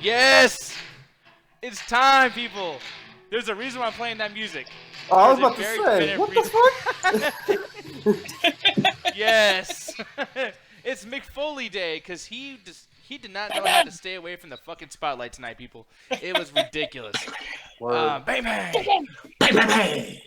Yes! It's time, people. There's a reason why I'm playing that music. Oh, I was about to say, what the fuck? Yes. It's Mick Foley Day because he did not know how to stay away from the fucking spotlight tonight, people. It was ridiculous. Bang bang. Bang bang bang.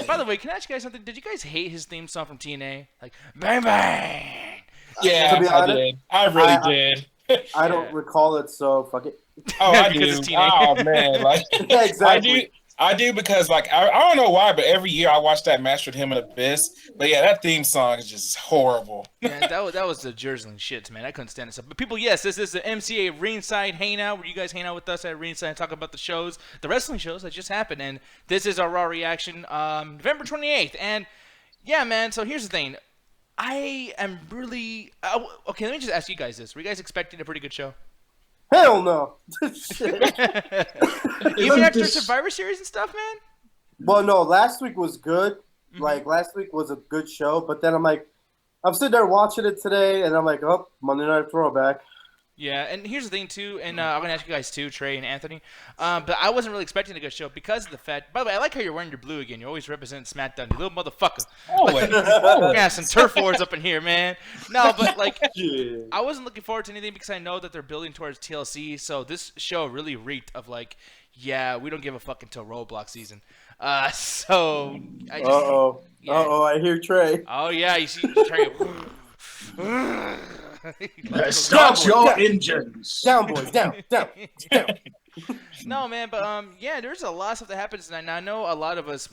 By the way, can I ask you guys something? Did you guys hate his theme song from TNA? Like, bang bang. Yeah, I did. I really did. I don't recall it, so fuck it. Oh, I do. Oh man, like yeah, exactly. I do because like I don't know why, but every year I watch that match with him and Abyss. But yeah, that theme song is just horrible. Man, that was the Jersey shits, man. I couldn't stand this. But people, yes, this is the MCA Ringside Hangout where you guys hang out with us at Ringside and talk about the shows, the wrestling shows that just happened. And this is our Raw reaction, November 28th. And yeah, man. So here's the thing. I am really okay. Let me just ask you guys this: were you guys expecting a pretty good show? Hell no. Even after Survivor Series and stuff, man. Well, no. Last week was good. Mm-hmm. Like last week was a good show, but then I'm sitting there watching it today, and I'm like, oh, Monday Night Throwback. Yeah, and here's the thing, too, and I'm going to ask you guys, too, Trey and Anthony, but I wasn't really expecting a good show because of the fact, by the way, I like how you're wearing your blue again. You always represent SmackDown, you little motherfucker. Always. Yeah, some turf wars up in here, man. No, but, like, yeah. I wasn't looking forward to anything because I know that they're building towards TLC, so this show really reeked of, like, yeah, we don't give a fuck until Roadblock season. So, I just... Uh-oh. Yeah. Uh-oh, I hear Trey. Oh, yeah, you see Trey... Start your engines. Down, boys. Down. No, man, but yeah, there's a lot of stuff that happens tonight. Now, I know a lot of us,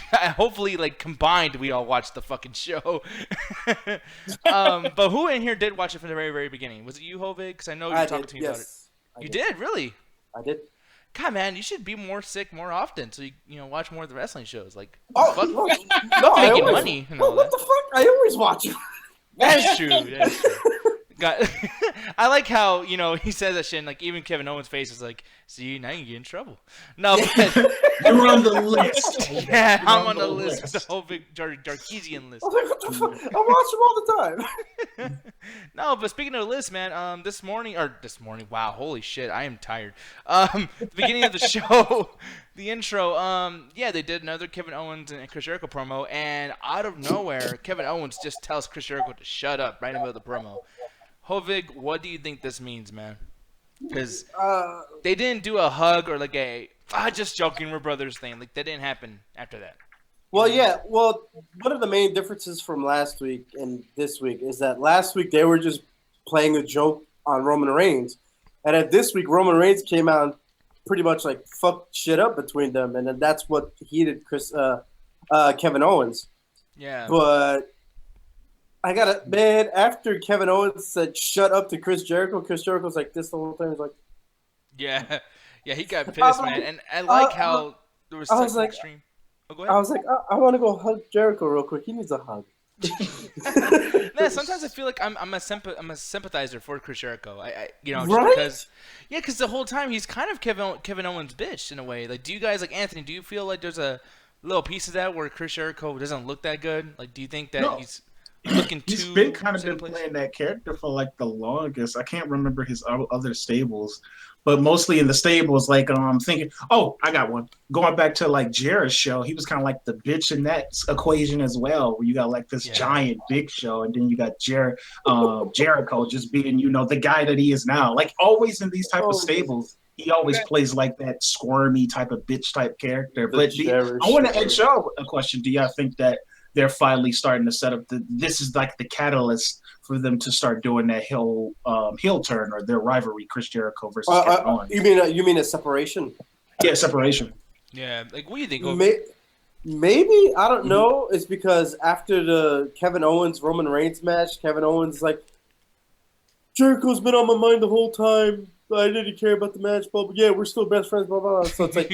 hopefully, like combined, we all watched the fucking show. But who in here did watch it from the very, very beginning? Was it you, Hovig? Because I know you were talking to me about it. You did, really? I did. God, man, you should be more sick more often, so you watch more of the wrestling shows. Like, fuck, no, making money and all what the fuck? I always watch it. That's true. I like how, he says that shit, and, like, even Kevin Owens' face is like, see, now you get in trouble. No, but... You're on the list. Yeah, I'm on the list. The whole big Darkeesian list. I was like, what the fuck? I watch them all the time. No, but speaking of the list, man, this morning, wow, holy shit, I am tired. The beginning of the show, the intro, yeah, they did another Kevin Owens and Chris Jericho promo, and out of nowhere, Kevin Owens just tells Chris Jericho to shut up right in the middle of the promo. Hovig, what do you think this means, man? Because they didn't do a hug or like just joking, we're brothers thing. Like, that didn't happen after that. Well, yeah. Well, one of the main differences from last week and this week is that last week they were just playing a joke on Roman Reigns. And at this week, Roman Reigns came out and pretty much like fucked shit up between them. And then that's what heated Kevin Owens. Yeah. But after Kevin Owens said shut up to Chris Jericho's like this the whole time. He's like, yeah, he got pissed, man. And I like how there was such an extreme. Oh, go ahead. I was like, I want to go hug Jericho real quick. He needs a hug. Man, sometimes I feel like I'm a sympathizer for Chris Jericho. Right? Because the whole time he's kind of Kevin Owens' bitch in a way. Like, do you guys, like, Anthony? Do you feel like there's a little piece of that where Chris Jericho doesn't look that good? Like, do you think that he's looking too? He's been playing that character for like the longest. I can't remember his other stables, but mostly in the stables, like I'm thinking, oh, I got one. Going back to like Jericho's show, he was kind of like the bitch in that equation as well, where you got like this giant big show, and then you got Jericho just being, the guy that he is now. Like always in these type of stables, he always plays like that squirmy type of bitch type character. But I want to ask y'all a question. Do y'all think that they're finally starting to set up this is like the catalyst for them to start doing that heel turn, or their rivalry, Chris Jericho versus Kevin Owens? You mean a separation? Yeah, separation. Yeah, like, what do you think? Maybe, I don't know. It's because after the Kevin Owens Roman Reigns match, Kevin Owens is like, Jericho's been on my mind the whole time. I didn't care about the match, but yeah, we're still best friends, blah, blah, blah. So it's like,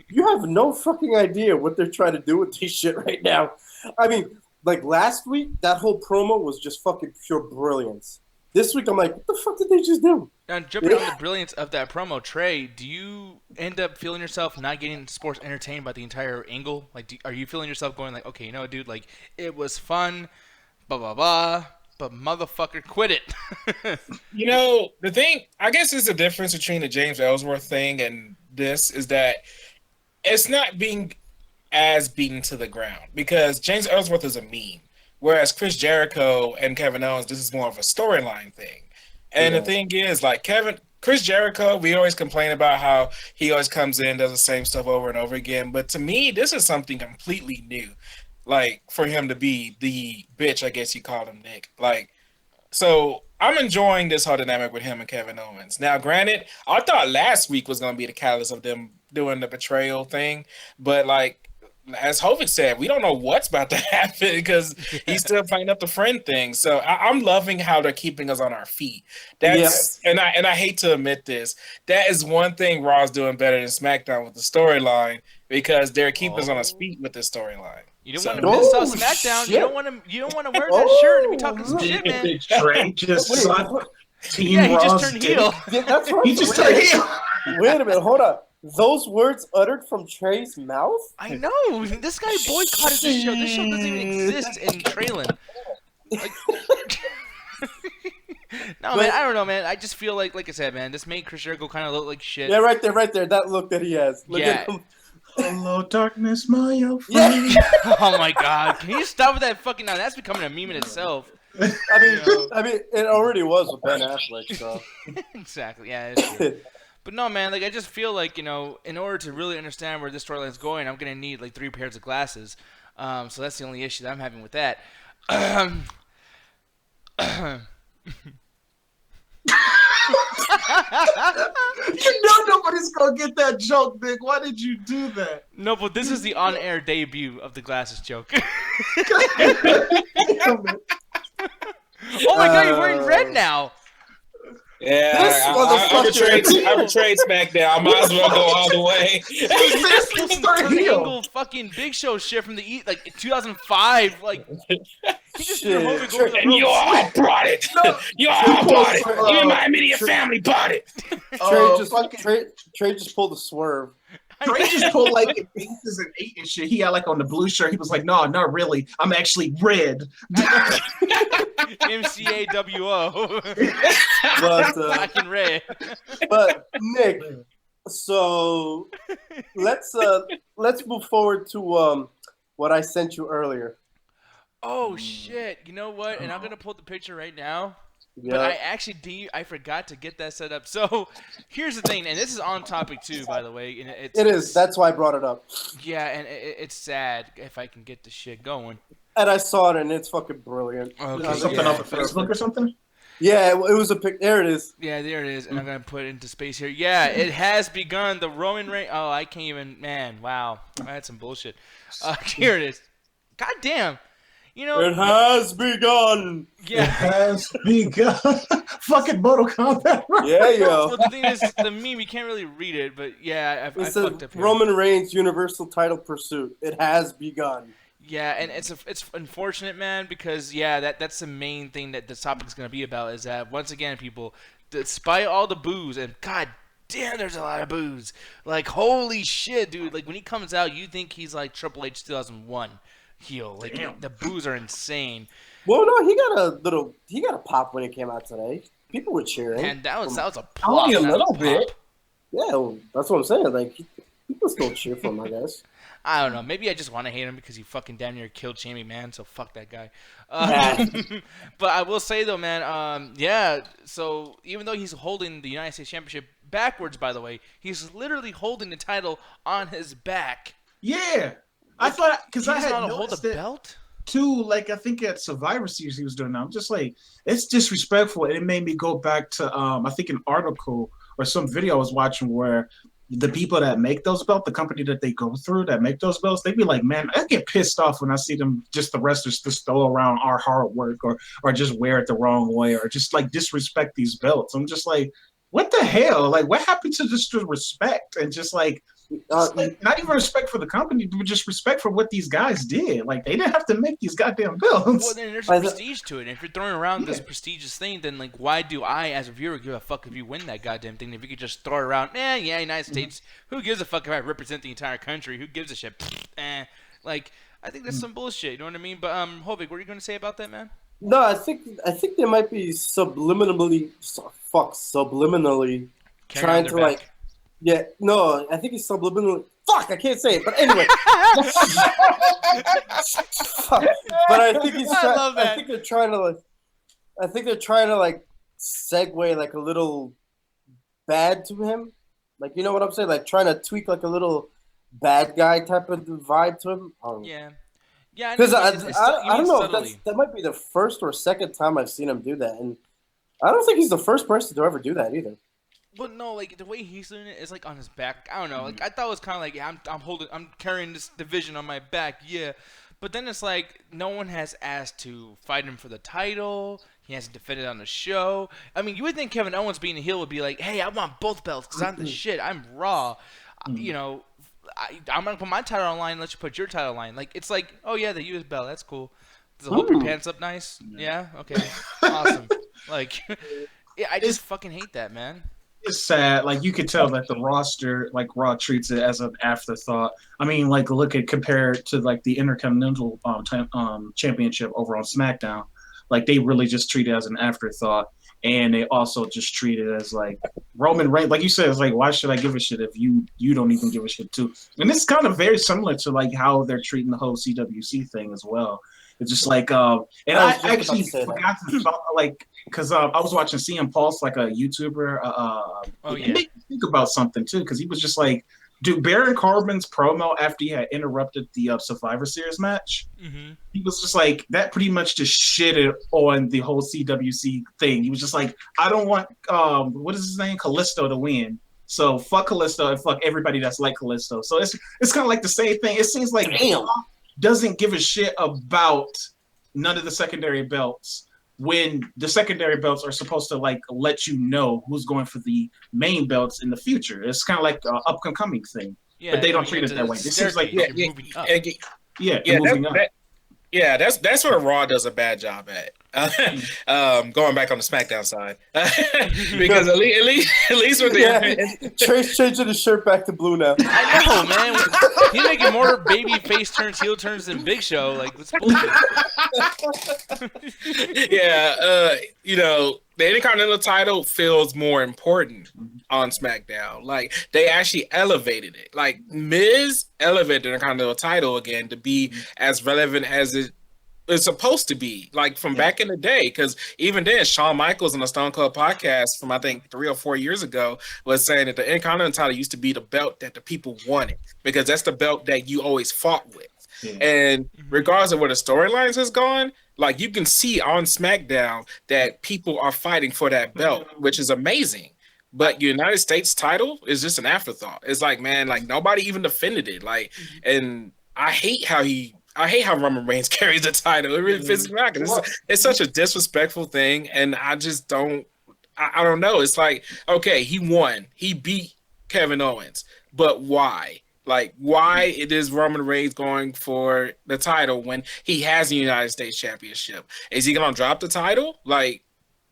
you have no fucking idea what they're trying to do with this shit right now. I mean, like last week, that whole promo was just fucking pure brilliance. This week, I'm like, what the fuck did they just do? Now, jumping on the brilliance of that promo, Trey, do you end up feeling yourself not getting sports entertained by the entire angle? Like, are you feeling yourself going like, okay, dude, like, it was fun, blah, blah, blah. but motherfucker, quit it. You know, the thing, I guess is the difference between the James Ellsworth thing and this is that it's not being as beaten to the ground because James Ellsworth is a meme, whereas Chris Jericho and Kevin Owens, this is more of a storyline thing. And the thing is, like Chris Jericho, we always complain about how he always comes in, does the same stuff over and over again. But to me, this is something completely new. Like, for him to be the bitch, I guess you called him, Nick. Like, so I'm enjoying this whole dynamic with him and Kevin Owens. Now, granted, I thought last week was going to be the catalyst of them doing the betrayal thing. But, like, as Hovik said, we don't know what's about to happen because he's still playing up the friend thing. So I'm loving how they're keeping us on our feet. And I hate to admit this, that is one thing Raw's doing better than SmackDown with the storyline because they're keeping us on our feet with this storyline. You don't want to miss off SmackDown. Shit. You don't want to wear that shirt and be talking some shit, man. Trey just Team Yeah, he just Raw's turned dick. heel. Yeah, that's right. He just turned heel. Wait a minute, hold up. Those words uttered from Trey's mouth? I know. This guy boycotted this show. This show doesn't even exist in Traylon. Like, no, man, I don't know, man. I just feel like I said, man, this made Chris Jericho kind of look like shit. Yeah, right there. That look that he has. Look at him. Hello, darkness, my old friend. Oh my God! Can you stop with that fucking? Now that's becoming a meme in itself. I mean, it already was with Ben Affleck, so. Exactly. Yeah. It's true. But no, man. Like I just feel like in order to really understand where this storyline is going, I'm gonna need like 3 pairs of glasses. So that's the only issue that I'm having with that. You know nobody's gonna get that joke, Nick. Why did you do that? No, but this is the on-air debut of the glasses joke. Oh my God, you're wearing red now. Yeah, I betrayed SmackDown. I might as well go all the way. This triangle fucking Big Show shit from the like 2005. Like he just threw home and go to the And you all brought it. You all brought it. Even my immediate family bought it. Trey just pulled a swerve. Trey just pulled like pieces and 8 and shit. He had like on the blue shirt. He was like, "No, not really. I'm actually red." MCA WO. But Black and red. But Nick, so let's move forward to what I sent you earlier. Oh shit! You know what? And I'm gonna pull the picture right now. Yeah. But I actually I forgot to get that set up. So here's the thing, and this is on topic too, by the way. And it is. That's why I brought it up. Yeah, and it's sad if I can get this shit going. And I saw it, and it's fucking brilliant. Okay, Something off of Facebook or something. Yeah, it was a pic. There it is. Yeah, there it is. And I'm gonna put it into space here. Yeah, it has begun. The Roman Reigns. Oh, I can't even. Man, wow, I had some bullshit. Here it is. God damn. It has begun. Yeah. It has begun. Fucking Mortal Kombat. Yeah, yo. Well, the thing is, the meme, you can't really read it, but yeah, I fucked up here. Roman Reigns Universal Title Pursuit. It has begun. Yeah, and it's unfortunate, man, because that's the main thing that this topic is going to be about is that once again, people, despite all the boos, and god damn, there's a lot of boos. Like holy shit, dude! Like when he comes out, you think he's like Triple H 2001 heel. Like the boos are insane. Well, no, he got a pop when he came out today. People were cheering. And that was a pop. Only a little bit. Yeah, well, that's what I'm saying. Like people still cheer for him, I guess. I don't know. Maybe I just want to hate him because he fucking damn near killed Jamie, man. So fuck that guy. But I will say though, man. Yeah. So even though he's holding the United States Championship backwards, by the way, he's literally holding the title on his back. Yeah, I thought because I had not hold noticed the it belt. too. Like I think at Survivor Series he was doing that. I'm just like, it's disrespectful, and it made me go back to I think an article or some video I was watching where the people that make those belts, the company that they go through that make those belts, they be like, man, I get pissed off when I see them, just the wrestlers just throw around our hard work or just wear it the wrong way or just like disrespect these belts. I'm just like, what the hell? Like, what happened to just the respect and just like not even respect for the company, but just respect for what these guys did. Like, they didn't have to make these goddamn belts. Well, then there's a prestige to it. And if you're throwing around this prestigious thing, then like, why do I, as a viewer, give a fuck if you win that goddamn thing? If you could just throw it around, United States. Who gives a fuck if I represent the entire country? Who gives a shit? Like, I think that's some bullshit. You know what I mean? But Hovik, what are you going to say about that, man? No, I think they might be subliminally Carry on trying their to back. yeah, no, I think he's subliminally. Fuck, I can't say it. But anyway, fuck. But I think he's. I love that. I think they're trying to like. I think they're trying to like segue like a little bad to him, like you know what I'm saying, like trying to tweak like a little bad guy type of vibe to him. Yeah. Yeah, Because know, I you don't know if subtly. that might be the first or second time I've seen him do that, and I don't think he's the first person to ever do that either. Well, no, like the way he's doing it is like on his back. I don't know. Like I thought it was kind of like, yeah, I'm carrying this division on my back, yeah. But then it's like no one has asked to fight him for the title. He hasn't defended on the show. I mean, you would think Kevin Owens being a heel would be like, hey, I want both belts because I'm the shit. I'm Raw. You know, I'm gonna put my title on line. Let you put your title on line. Like it's like, oh yeah, the U.S. belt. That's cool. Does it hold your pants up nice? Yeah. Okay. Awesome. Like, yeah, I just fucking hate that, man. It's sad. Like you could tell that the roster, like Raw, treats it as an afterthought. I mean, like look at compared to like the Intercontinental Championship over on SmackDown. Like they really just treat it as an afterthought, and they also just treat it as like Roman Reigns. Like you said, it's like why should I give a shit if you don't even give a shit too? And it's kind of very similar to like how they're treating the whole CWC thing as well. It's just like, and I actually forgot to talk, like, because I was watching CM Pulse, like a YouTuber. It made me think about something too, because he was just like, dude, Baron Corbin's promo after he had interrupted the Survivor Series match, he was just like, that pretty much just shitted on the whole CWC thing. He was just like, I don't want, what is his name, Callisto to win. So fuck Callisto and fuck everybody that's like Callisto. So it's kind of like the same thing. It seems like doesn't give a shit about none of the secondary belts when the secondary belts are supposed to like let you know who's going for the main belts in the future. It's kind of like an up-and-coming thing, but they don't treat it that way. It seems like moving up. That's where Raw does a bad job at. Going back on the SmackDown side, because at least with the Trey's changing his shirt back to blue now. I know, man. He's making more baby face turns, heel turns than Big Show. Like, what's bullshit? You know, the Intercontinental title feels more important on SmackDown. Like, they actually elevated it. Like, Miz elevated the Intercontinental title again to be as relevant as it's supposed to be, like from back in the day. Because even then, Shawn Michaels on the Stone Cold podcast from I think 3 or 4 years ago was saying that the Intercontinental title used to be the belt that the people wanted because that's the belt that you always fought with. And regardless of where the storylines has gone, like you can see on SmackDown that people are fighting for that belt, which is amazing. But United States title is just an afterthought. It's like, man, like nobody even defended it. Like, and I hate how Roman Reigns carries the title. It really pisses me off. It's such a disrespectful thing, and I just don't. I don't know. It's like, okay, he won. He beat Kevin Owens, but why? Like, why it is Roman Reigns going for the title when he has the United States Championship? Is he gonna drop the title? Like,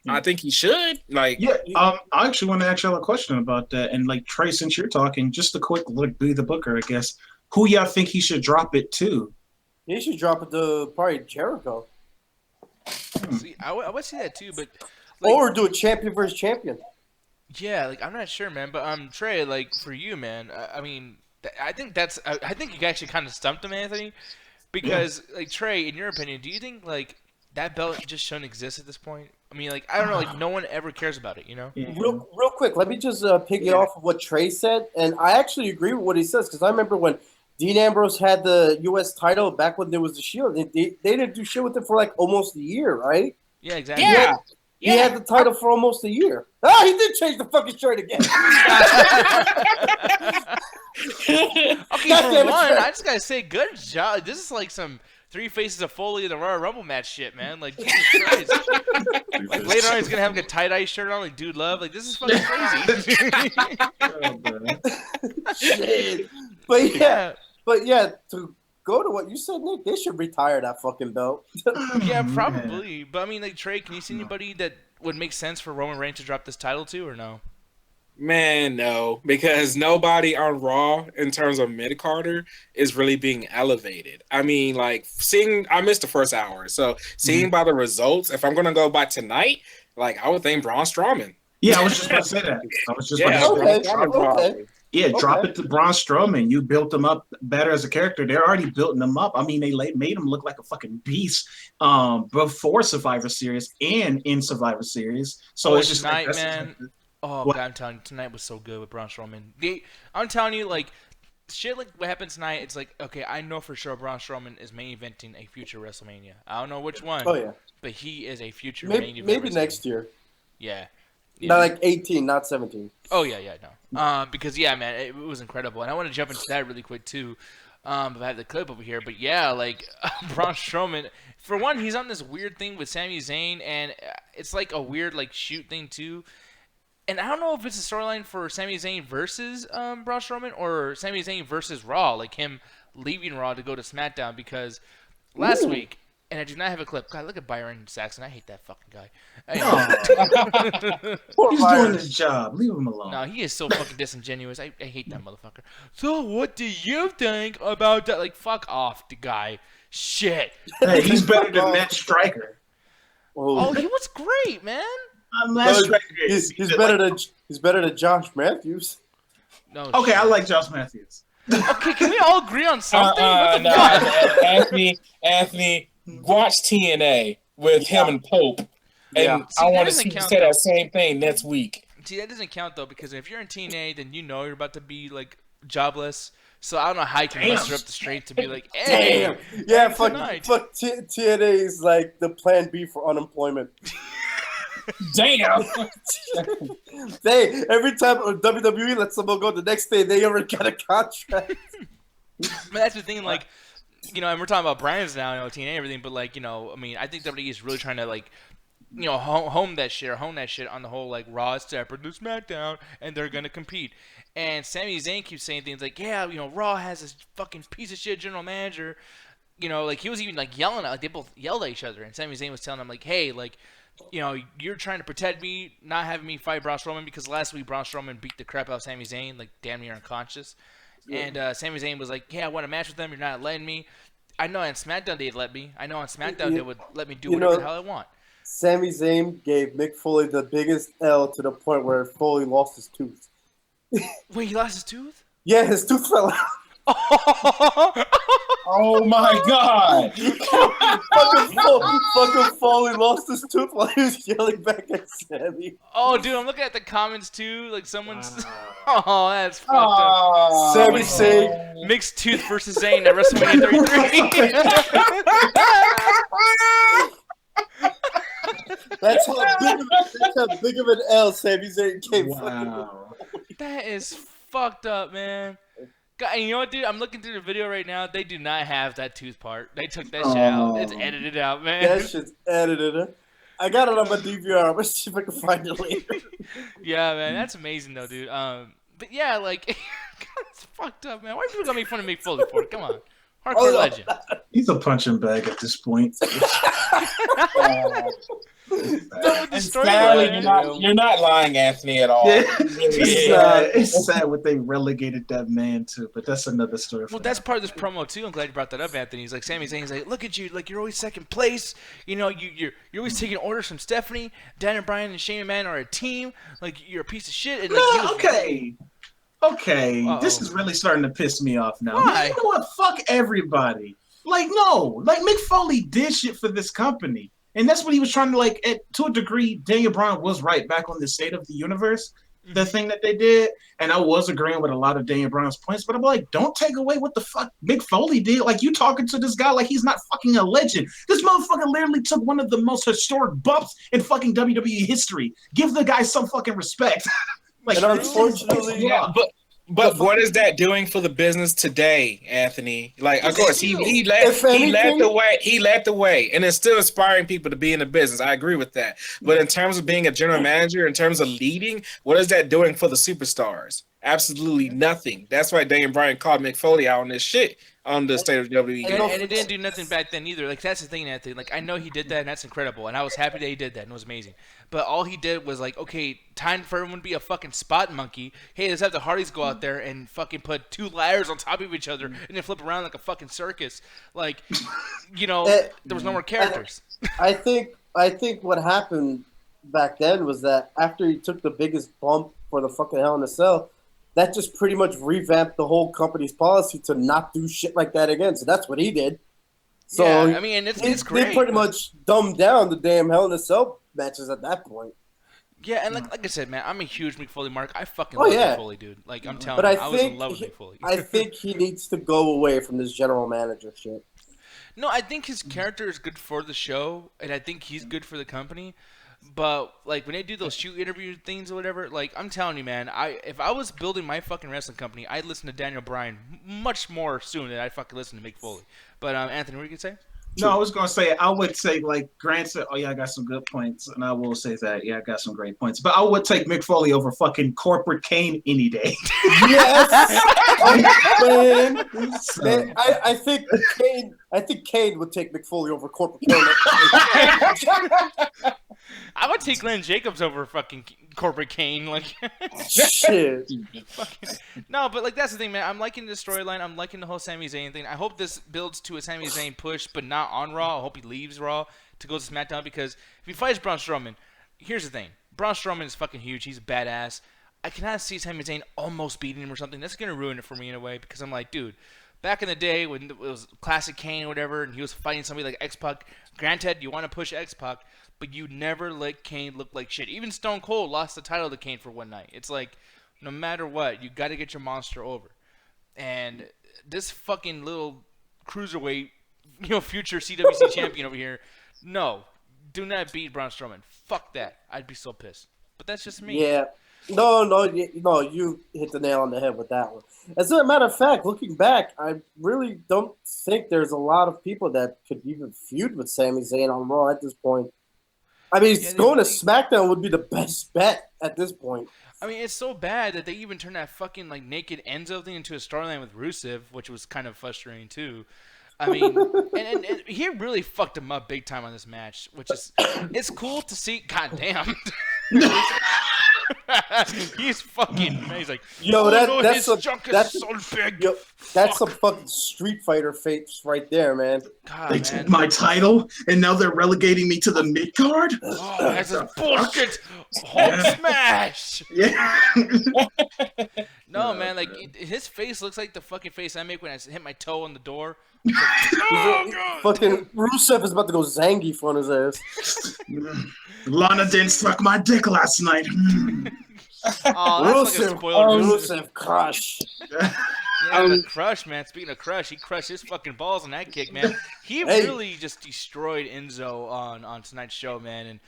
I think he should. Like, I actually want to ask y'all a question about that. And like Trey, since you're talking, just a quick look, be the booker, I guess. Who y'all think he should drop it to? He should drop it to probably Jericho. See, I would see that too, but or do a champion versus champion. Yeah, like I'm not sure, man. But Trey, like for you, man. I mean, I think you actually kind of stumped him, Anthony, because like Trey, in your opinion, do you think like that belt just shouldn't exist at this point? I mean, like I don't know, like no one ever cares about it, you know? Real quick, let me just piggy off of what Trey said, and I actually agree with what he says because I remember when Dean Ambrose had the U.S. title back when there was the Shield. They didn't do shit with it for like almost a year, right? Yeah, exactly. He had the title for almost a year. Oh, he did change the fucking shirt again. Okay, for one, I just gotta say, good job. This is like some Three Faces of Foley in the Royal Rumble match shit, man. Like, Jesus Christ. Like, later on, he's gonna have like a tie-dye shirt on, like Dude Love. Like, this is fucking crazy. Shit. But yeah, to go to what you said, Nick, they should retire that fucking belt. Yeah, probably. But I mean, like Trey, can you see anybody that would make sense for Roman Reigns to drop this title to, or no? Man, no, because nobody on Raw in terms of mid-carder is really being elevated. I mean, like I missed the first hour, so seeing by the results, if I'm gonna go by tonight, like I would think Braun Strowman. Yeah, I was just about to say that. I was just Yeah, about to say Braun that. Strowman probably. Yeah, drop it to Braun Strowman. You built him up better as a character. They're already building him up. I mean, they made him look like a fucking beast before Survivor Series and in Survivor Series. So it's just tonight, like, man. Oh, What? God, I'm telling you, tonight was so good with Braun Strowman. I'm telling you, like, shit like what happened tonight, it's like, okay, I know for sure Braun Strowman is main eventing a future WrestleMania. I don't know which one. Oh yeah. But he is a future main event. Maybe WrestleMania. next year. Yeah. Not like 18, not 17. Oh yeah, no. Because yeah, man, it was incredible, and I want to jump into that really quick too. If I have the clip over here, but yeah, like Braun Strowman. For one, he's on this weird thing with Sami Zayn, and it's like a weird like shoot thing too. And I don't know if it's a storyline for Sami Zayn versus Braun Strowman or Sami Zayn versus Raw, like him leaving Raw to go to SmackDown because last week. And I do not have a clip. God, look at Byron Saxon. I hate that fucking guy. He's doing his job. Leave him alone. No, he is so fucking disingenuous. I hate that motherfucker. So what do you think about that? Like, fuck off, the guy. Shit. Hey, he's better than Matt Striker. Oh, he was great, man. Matt Striker. He's better than Josh Matthews. No. Okay, shit. I like Josh Matthews. Okay, can we all agree on something? What the fuck? Anthony, watch TNA with him and Pope, and Yeah. I want to doesn't see you count, say though. that same thing next week. See, that doesn't count though, because if you're in TNA, then you know you're about to be like jobless. So I don't know how you can muster up the strength to be like, hey, Damn. Yeah, fuck tonight. TNA is like the plan B for unemployment. Damn. Every time WWE lets someone go, the next day they already got a contract. But that's the thing, like, you know, and we're talking about brands now, you know, TNA and everything, but like, you know, I mean, I think WWE is really trying to like, you know, hone that shit on the whole like Raw is separate to SmackDown, and they're gonna compete. And Sami Zayn keeps saying things like, yeah, you know, Raw has this fucking piece of shit general manager. You know, like he was even like yelling at, like they both yelled at each other, and Sami Zayn was telling him like, hey, like, you know, you're trying to protect me, not having me fight Braun Strowman, because last week Braun Strowman beat the crap out of Sami Zayn, like damn near unconscious. And Sami Zayn was like, yeah, I want a match with them. You're not letting me. I know on SmackDown they'd let me. I know on SmackDown they would let me do whatever the hell I want. Sami Zayn gave Mick Foley the biggest L to the point where Foley lost his tooth. Wait, he lost his tooth? Yeah, his tooth fell out. Oh my God. fucking Foley lost his tooth while he was yelling back at Sami. Oh, dude, I'm looking at the comments too. Like someone's. Oh, that's fucked up. Sami saying, Mixed tooth versus Zayn at WrestleMania 33. that's how big of an L Sami Zayn gave. Wow. That is fucked up, man. God, and you know what, dude? I'm looking through the video right now. They do not have that tooth part. They took that shit out. It's edited out, man. That shit's edited. I got it on my DVR. I'm gonna see if I can find it later. Yeah, man, that's amazing though, dude. But yeah, like, it's fucked up, man. Why are people gonna make fun of Mick Foley for it? Come on, hardcore legend. He's a punching bag at this point. You're not lying, Anthony, at all. It's sad what they relegated that man to, but that's another story. Well, that's part of this promo too. I'm glad you brought that up, Anthony. He's like, Sami Zayn's like, look at you, like you're always second place. You know, you're always taking orders from Stephanie. Dan and Bryan and Shane McMahon are a team. Like you're a piece of shit. And, like, he was, Okay. This is really starting to piss me off now. Why? You know what? Fuck everybody. Like, no. Like, Mick Foley did shit for this company. And that's what he was trying to, like, to a degree, Daniel Bryan was right back on the State of the Universe, the thing that they did. And I was agreeing with a lot of Daniel Bryan's points, but I'm like, don't take away what the fuck Mick Foley did. Like, you talking to this guy like he's not fucking a legend. This motherfucker literally took one of the most historic bumps in fucking WWE history. Give the guy some fucking respect. Like, and unfortunately, Yeah, but what is that doing for the business today, Anthony? Like, of course, he led the way, and it's still inspiring people to be in the business. I agree with that. But in terms of being a general manager, in terms of leading, what is that doing for the superstars? absolutely nothing. That's why Daniel Bryan called Mick Foley out on this shit on the state of WWE. And it didn't do nothing back then either. Like, that's the thing, Anthony. Like, I know he did that, and that's incredible. And I was happy that he did that, and it was amazing. But all he did was, like, okay, time for everyone to be a fucking spot monkey. Hey, let's have the Hardys go out there and fucking put 2 ladders on top of each other and then flip around like a fucking circus. Like, you know, there was no more characters. I think what happened back then was that after he took the biggest bump for the fucking Hell in a Cell, that just pretty much revamped the whole company's policy to not do shit like that again. So that's what he did. So yeah, I mean, it's great. They pretty much dumbed down the damn Hell in a Cell matches at that point. Yeah, and like I said, man, I'm a huge Mick Foley mark. I fucking love Mick Foley, dude. Like, I'm telling you, I was in love with Mick Foley. I think he needs to go away from this general manager shit. No, I think his character is good for the show, and I think he's good for the company. But, like, when they do those shoot interview things or whatever, like, I'm telling you, man, if I was building my fucking wrestling company, I'd listen to Daniel Bryan much more soon than I'd fucking listen to Mick Foley. But, Anthony, what were you going to say? No, I was going to say, I would say, like, Grant said, oh, yeah, I got some good points. And I will say that, yeah, I got some great points. But I would take Mick Foley over fucking Corporate Kane any day. Yes! Man, I think Kane would take Mick Foley over Corporate Kane. I would take Glenn Jacobs over fucking Corporate Kane. Like, shit. No, but like that's the thing, man. I'm liking the storyline. I'm liking the whole Sami Zayn thing. I hope this builds to a Sami Zayn push, but not on Raw. I hope he leaves Raw to go to SmackDown because if he fights Braun Strowman, here's the thing: Braun Strowman is fucking huge. He's a badass. I cannot see Sami Zayn almost beating him or something. That's gonna ruin it for me in a way because I'm like, dude. Back in the day when it was classic Kane or whatever, and he was fighting somebody like X-Pac, granted, you want to push X-Pac, but you never let Kane look like shit. Even Stone Cold lost the title to Kane for one night. It's like, no matter what, you got to get your monster over. And this fucking little cruiserweight, future CWC champion over here, no, do not beat Braun Strowman. Fuck that. I'd be so pissed. But that's just me. Yeah. No, you hit the nail on the head with that one. As a matter of fact, looking back, I really don't think there's a lot of people that could even feud with Sami Zayn on Raw at this point. I mean, going to SmackDown would be the best bet at this point. I mean, it's so bad that they even turned that fucking like naked Enzo thing into a storyline with Rusev, which was kind of frustrating too. I mean, and he really fucked him up big time on this match, which is it's cool to see. God damn. He's fucking amazing. He's like, that's so big. That's some fucking Street Fighter face right there, man. God, they took my title, and now they're relegating me to the mid card. Oh, that's a bullshit. Hulk smash. Yeah. No, man, like his face looks like the fucking face I make when I hit my toe on the door. Fucking Rusev is about to go Zangief on his ass. Lana didn't suck my dick last night. Oh, that's like a spoiler. Rusev crush. Yeah, the crush, man. Speaking of crush, he crushed his fucking balls on that kick, man. He really just destroyed Enzo on tonight's show, man. And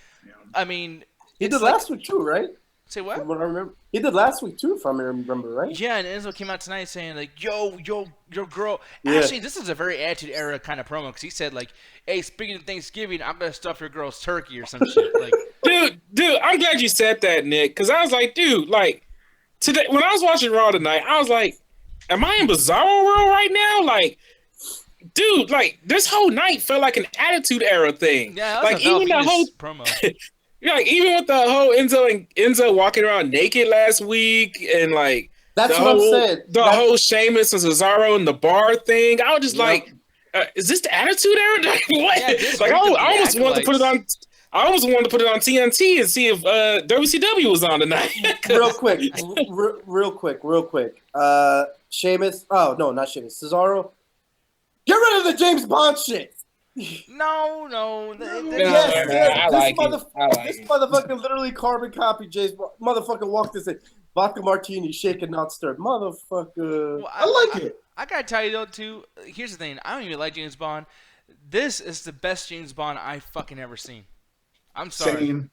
I mean, he did last week too, right? Say what? From what I remember, he did last week too, if I remember right. Yeah, and Enzo came out tonight saying like, "Yo, your girl." Yeah. Actually, this is a very Attitude Era kind of promo because he said like, "Hey, speaking of Thanksgiving, I'm gonna stuff your girl's turkey or some shit." Like, dude, I'm glad you said that, Nick, because I was like, dude, like today when I was watching Raw tonight, I was like, "Am I in Bizarro World right now?" Like, dude, like this whole night felt like an Attitude Era thing. Yeah, like even the whole promo. Like even with the whole Enzo walking around naked last week, and like that's what I'm saying. The whole Sheamus and Cesaro and the bar thing, I was just like, "Is this the Attitude Era?" What? Yeah, like I almost wanted to put it on. I almost wanted to put it on TNT and see if WCW was on tonight. real quick. Sheamus. Oh no, not Sheamus. Cesaro. Get rid of the James Bond shit. No. I like this motherfucker literally carbon copy James Bond. Motherfucker walked this in. Vodka martini, shaken, not stirred. Motherfucker. Well, I like it. I gotta tell you though, too. Here's the thing. I don't even like James Bond. This is the best James Bond I fucking ever seen. I'm sorry.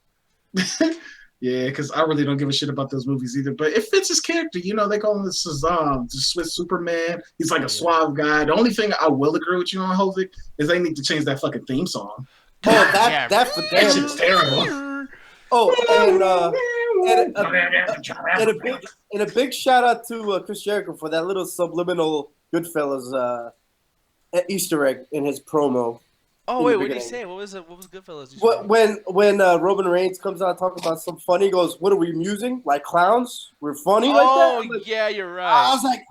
Same. Yeah, because I really don't give a shit about those movies either. But it fits his character. They call him the Swiss Superman. He's like a suave guy. The only thing I will agree with you on, Hovik, is they need to change that fucking theme song. Oh, that for damn shit's terrible. Oh, And a big shout out to Chris Jericho for that little subliminal Goodfellas Easter egg in his promo. Oh wait, what did he say? What was Goodfellas? When Roman Reigns comes out talking about some funny, he goes, "What are we amusing? Like clowns? We're funny like that?" Oh Like, yeah, you're right. I was like,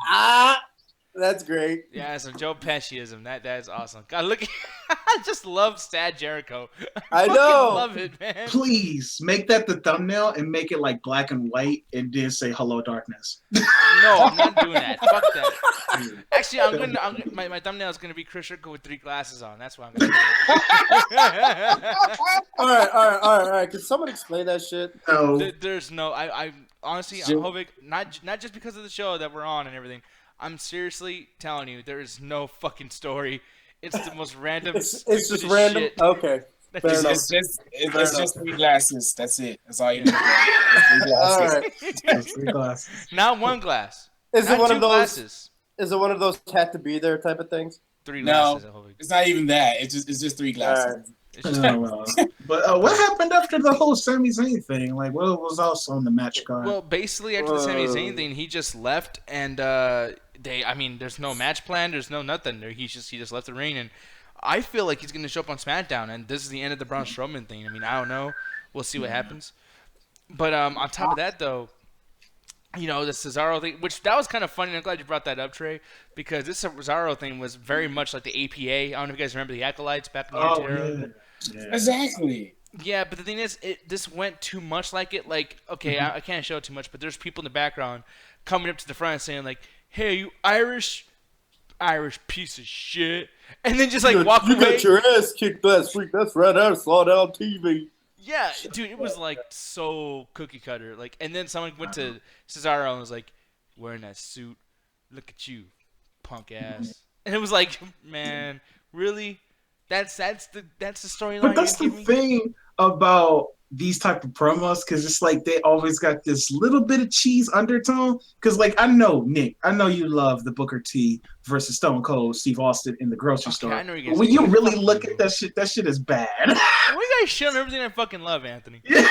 that's great. Yeah, some Joe Pesciism. That is awesome. God, look, I just love sad Jericho. I fucking know. love it, man. Please make that the thumbnail and make it like black and white and then say "Hello, Darkness." No, I'm not doing that. Fuck that. Actually, my thumbnail is gonna be Chris Jericho with 3 glasses on. That's what I'm gonna do. All right. Can someone explain that shit? No. There's no. I honestly, I'm hoping not just because of the show that we're on and everything. I'm seriously telling you, there is no fucking story. It's the most random. It's just random. Shit. Okay. Fair enough. It's just 3 glasses. That's it. That's all you need. All right. Just 3 glasses. Not 1 glass. Is Not it one 2 of those? glasses. Is it one of those had to be there type of things? 3 No, glasses. it's not even that. It's just 3 glasses. It's just, Oh, well. But what happened after the whole Sami Zayn thing? Like, what was also on the match card? well, basically after the Sami Zayn thing, he just left, and there's no match plan, there's no nothing. He just left the ring, and I feel like he's gonna show up on SmackDown, and this is the end of the Braun Strowman thing. I mean, I don't know. We'll see what happens. But on top of that, though, you know, the Cesaro thing, which that was kind of funny. And I'm glad you brought that up, Trey, because this Cesaro thing was very much like the APA. I don't know if you guys remember the Acolytes back in the era. Yeah. Exactly. Yeah, but the thing is, this went too much like it. Like, okay, I can't show it too much, but there's people in the background coming up to the front and saying, like, "Hey, you Irish piece of shit," and then just like walk away. You got your ass kicked last week. That's right. I saw it on TV. Yeah, dude, it was like so cookie cutter. Like, and then someone went to Cesaro and was like, "Wearing that suit, look at you, punk ass." And it was like, man, really? That's the storyline. But that's the thing about these type of promos, because it's like they always got this little bit of cheese undertone. Because like I know Nick, I know you love the Booker T versus Stone Cold Steve Austin in the grocery store. I know but when you really look at that shit is bad. We guys shit on everything I fucking love, Anthony. Yeah.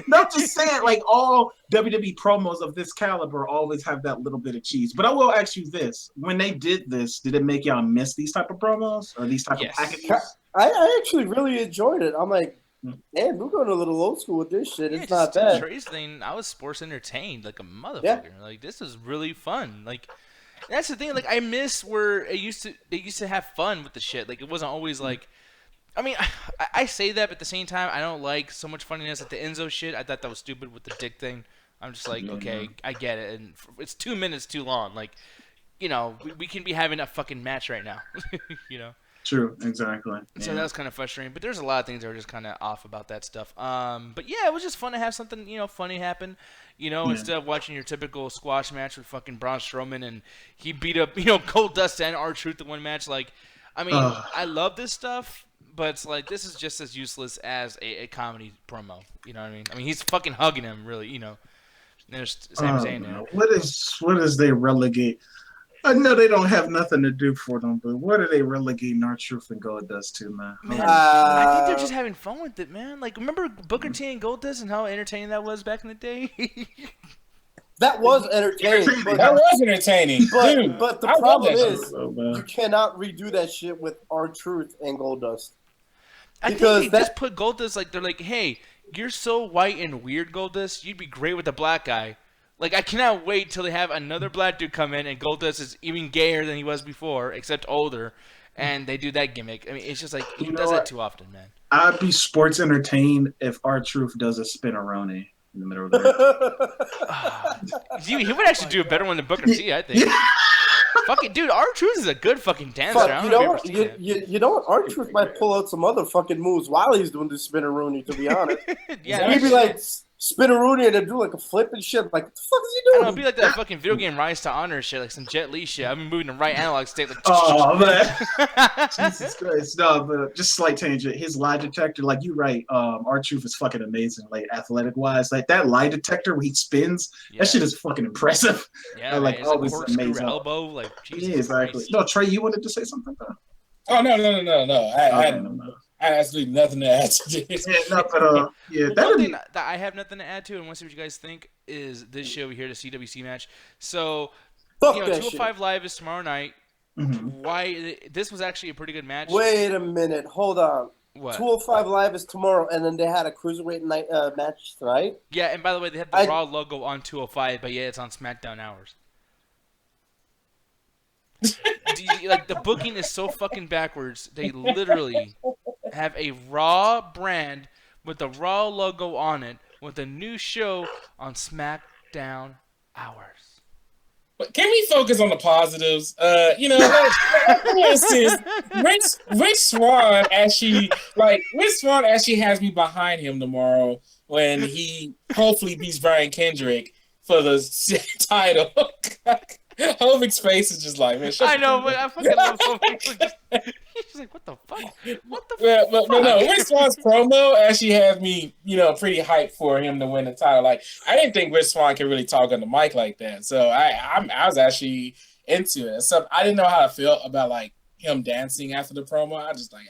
No, I'm just saying, like all WWE promos of this caliber always have that little bit of cheese. But I will ask you this: when they did this, did it make y'all miss these type of promos or these type of packages? I actually really enjoyed it. I'm like, man, we're going a little old school with this shit. It's not bad. Trey's thing, I was sports entertained like a motherfucker. Yeah. Like, this is really fun. Like, that's the thing. Like, I miss where they used to have fun with the shit. Like, it wasn't always like. I mean, I say that, but at the same time, I don't like so much funniness. Like the Enzo shit, I thought that was stupid with the dick thing. I'm just like, okay, I get it. And it's 2 minutes too long. Like, you know, we can be having a fucking match right now, you know? True, exactly. So that was kind of frustrating. But there's a lot of things that were just kind of off about that stuff. But yeah, it was just fun to have something, you know, funny happen. You know, instead of watching your typical squash match with fucking Braun Strowman and he beat up, you know, Goldust and R-Truth in one match. Like, I mean, I love this stuff. But it's like, this is just as useless as a comedy promo. You know what I mean? I mean, he's fucking hugging him, really, you know. There's Sami Zayn there. What is they relegate? I know they don't have nothing to do for them, but what are they relegating R-Truth and Goldust to, man? I think they're just having fun with it, man. Like, remember Booker T and Goldust and how entertaining that was back in the day? That was entertaining. That was entertaining. But the problem is, you cannot redo that shit with R-Truth and Goldust. I think they just put Goldust, like, they're like, hey, you're so white and weird, Goldust. You'd be great with a black guy. Like, I cannot wait till they have another black dude come in and Goldust is even gayer than he was before, except older, and they do that gimmick. I mean, it's just like, he does that too often, man. I'd be sports entertained if R-Truth does a spin-a-roni in the middle of the ring. He would actually do a better one than Booker T, I think. Fucking dude, R-Truth is a good fucking dancer. You know what? You know what? R-Truth might pull out some other fucking moves while he's doing the spin-a-rooney, to be honest. Yeah, he'd be like spin-a-rooney and then do like a flip and shit. Like, what the fuck is he doing? It'll be like that fucking video game Rise to Honor shit, like some Jet Li shit. I've been moving the right analog stick. Like, oh man, Jesus Christ! No, but just slight tangent. His lie detector, like you right, R-Truth is fucking amazing. Like athletic wise, like that lie detector where he spins, that shit is fucking impressive. Yeah, like always amazing. Elbow, like Jesus exactly. Christ. No, Trey, you wanted to say something? Oh no! I I have absolutely nothing to add to this. Yeah, no, but yeah, One thing that I have nothing to add to, and want to see what you guys think, is this show here, the CWC match. So, Fuck you know, that 205 Live is tomorrow night. Mhm. Why? This was actually a pretty good match. Wait a minute. Hold on. What? 205 Live is tomorrow, and then they had a cruiserweight night match tonight. Yeah, and by the way, they had the Raw logo on 205, but yeah, it's on SmackDown hours. Like, the booking is so fucking backwards. They literally have a Raw brand with the Raw logo on it with a new show on SmackDown hours. But can we focus on the positives? You know, Rich Swann actually has me behind him tomorrow when he hopefully beats Brian Kendrick for the title. Hovig's face is just like, man, I know, but I fucking love Hovig. He's like, what the fuck? What the fuck? But no, Rich Swann's promo actually has me, you know, pretty hyped for him to win the title. Like, I didn't think Rich Swann could really talk on the mic like that, so I was actually into it. So I didn't know how to feel about like him dancing after the promo. I just like,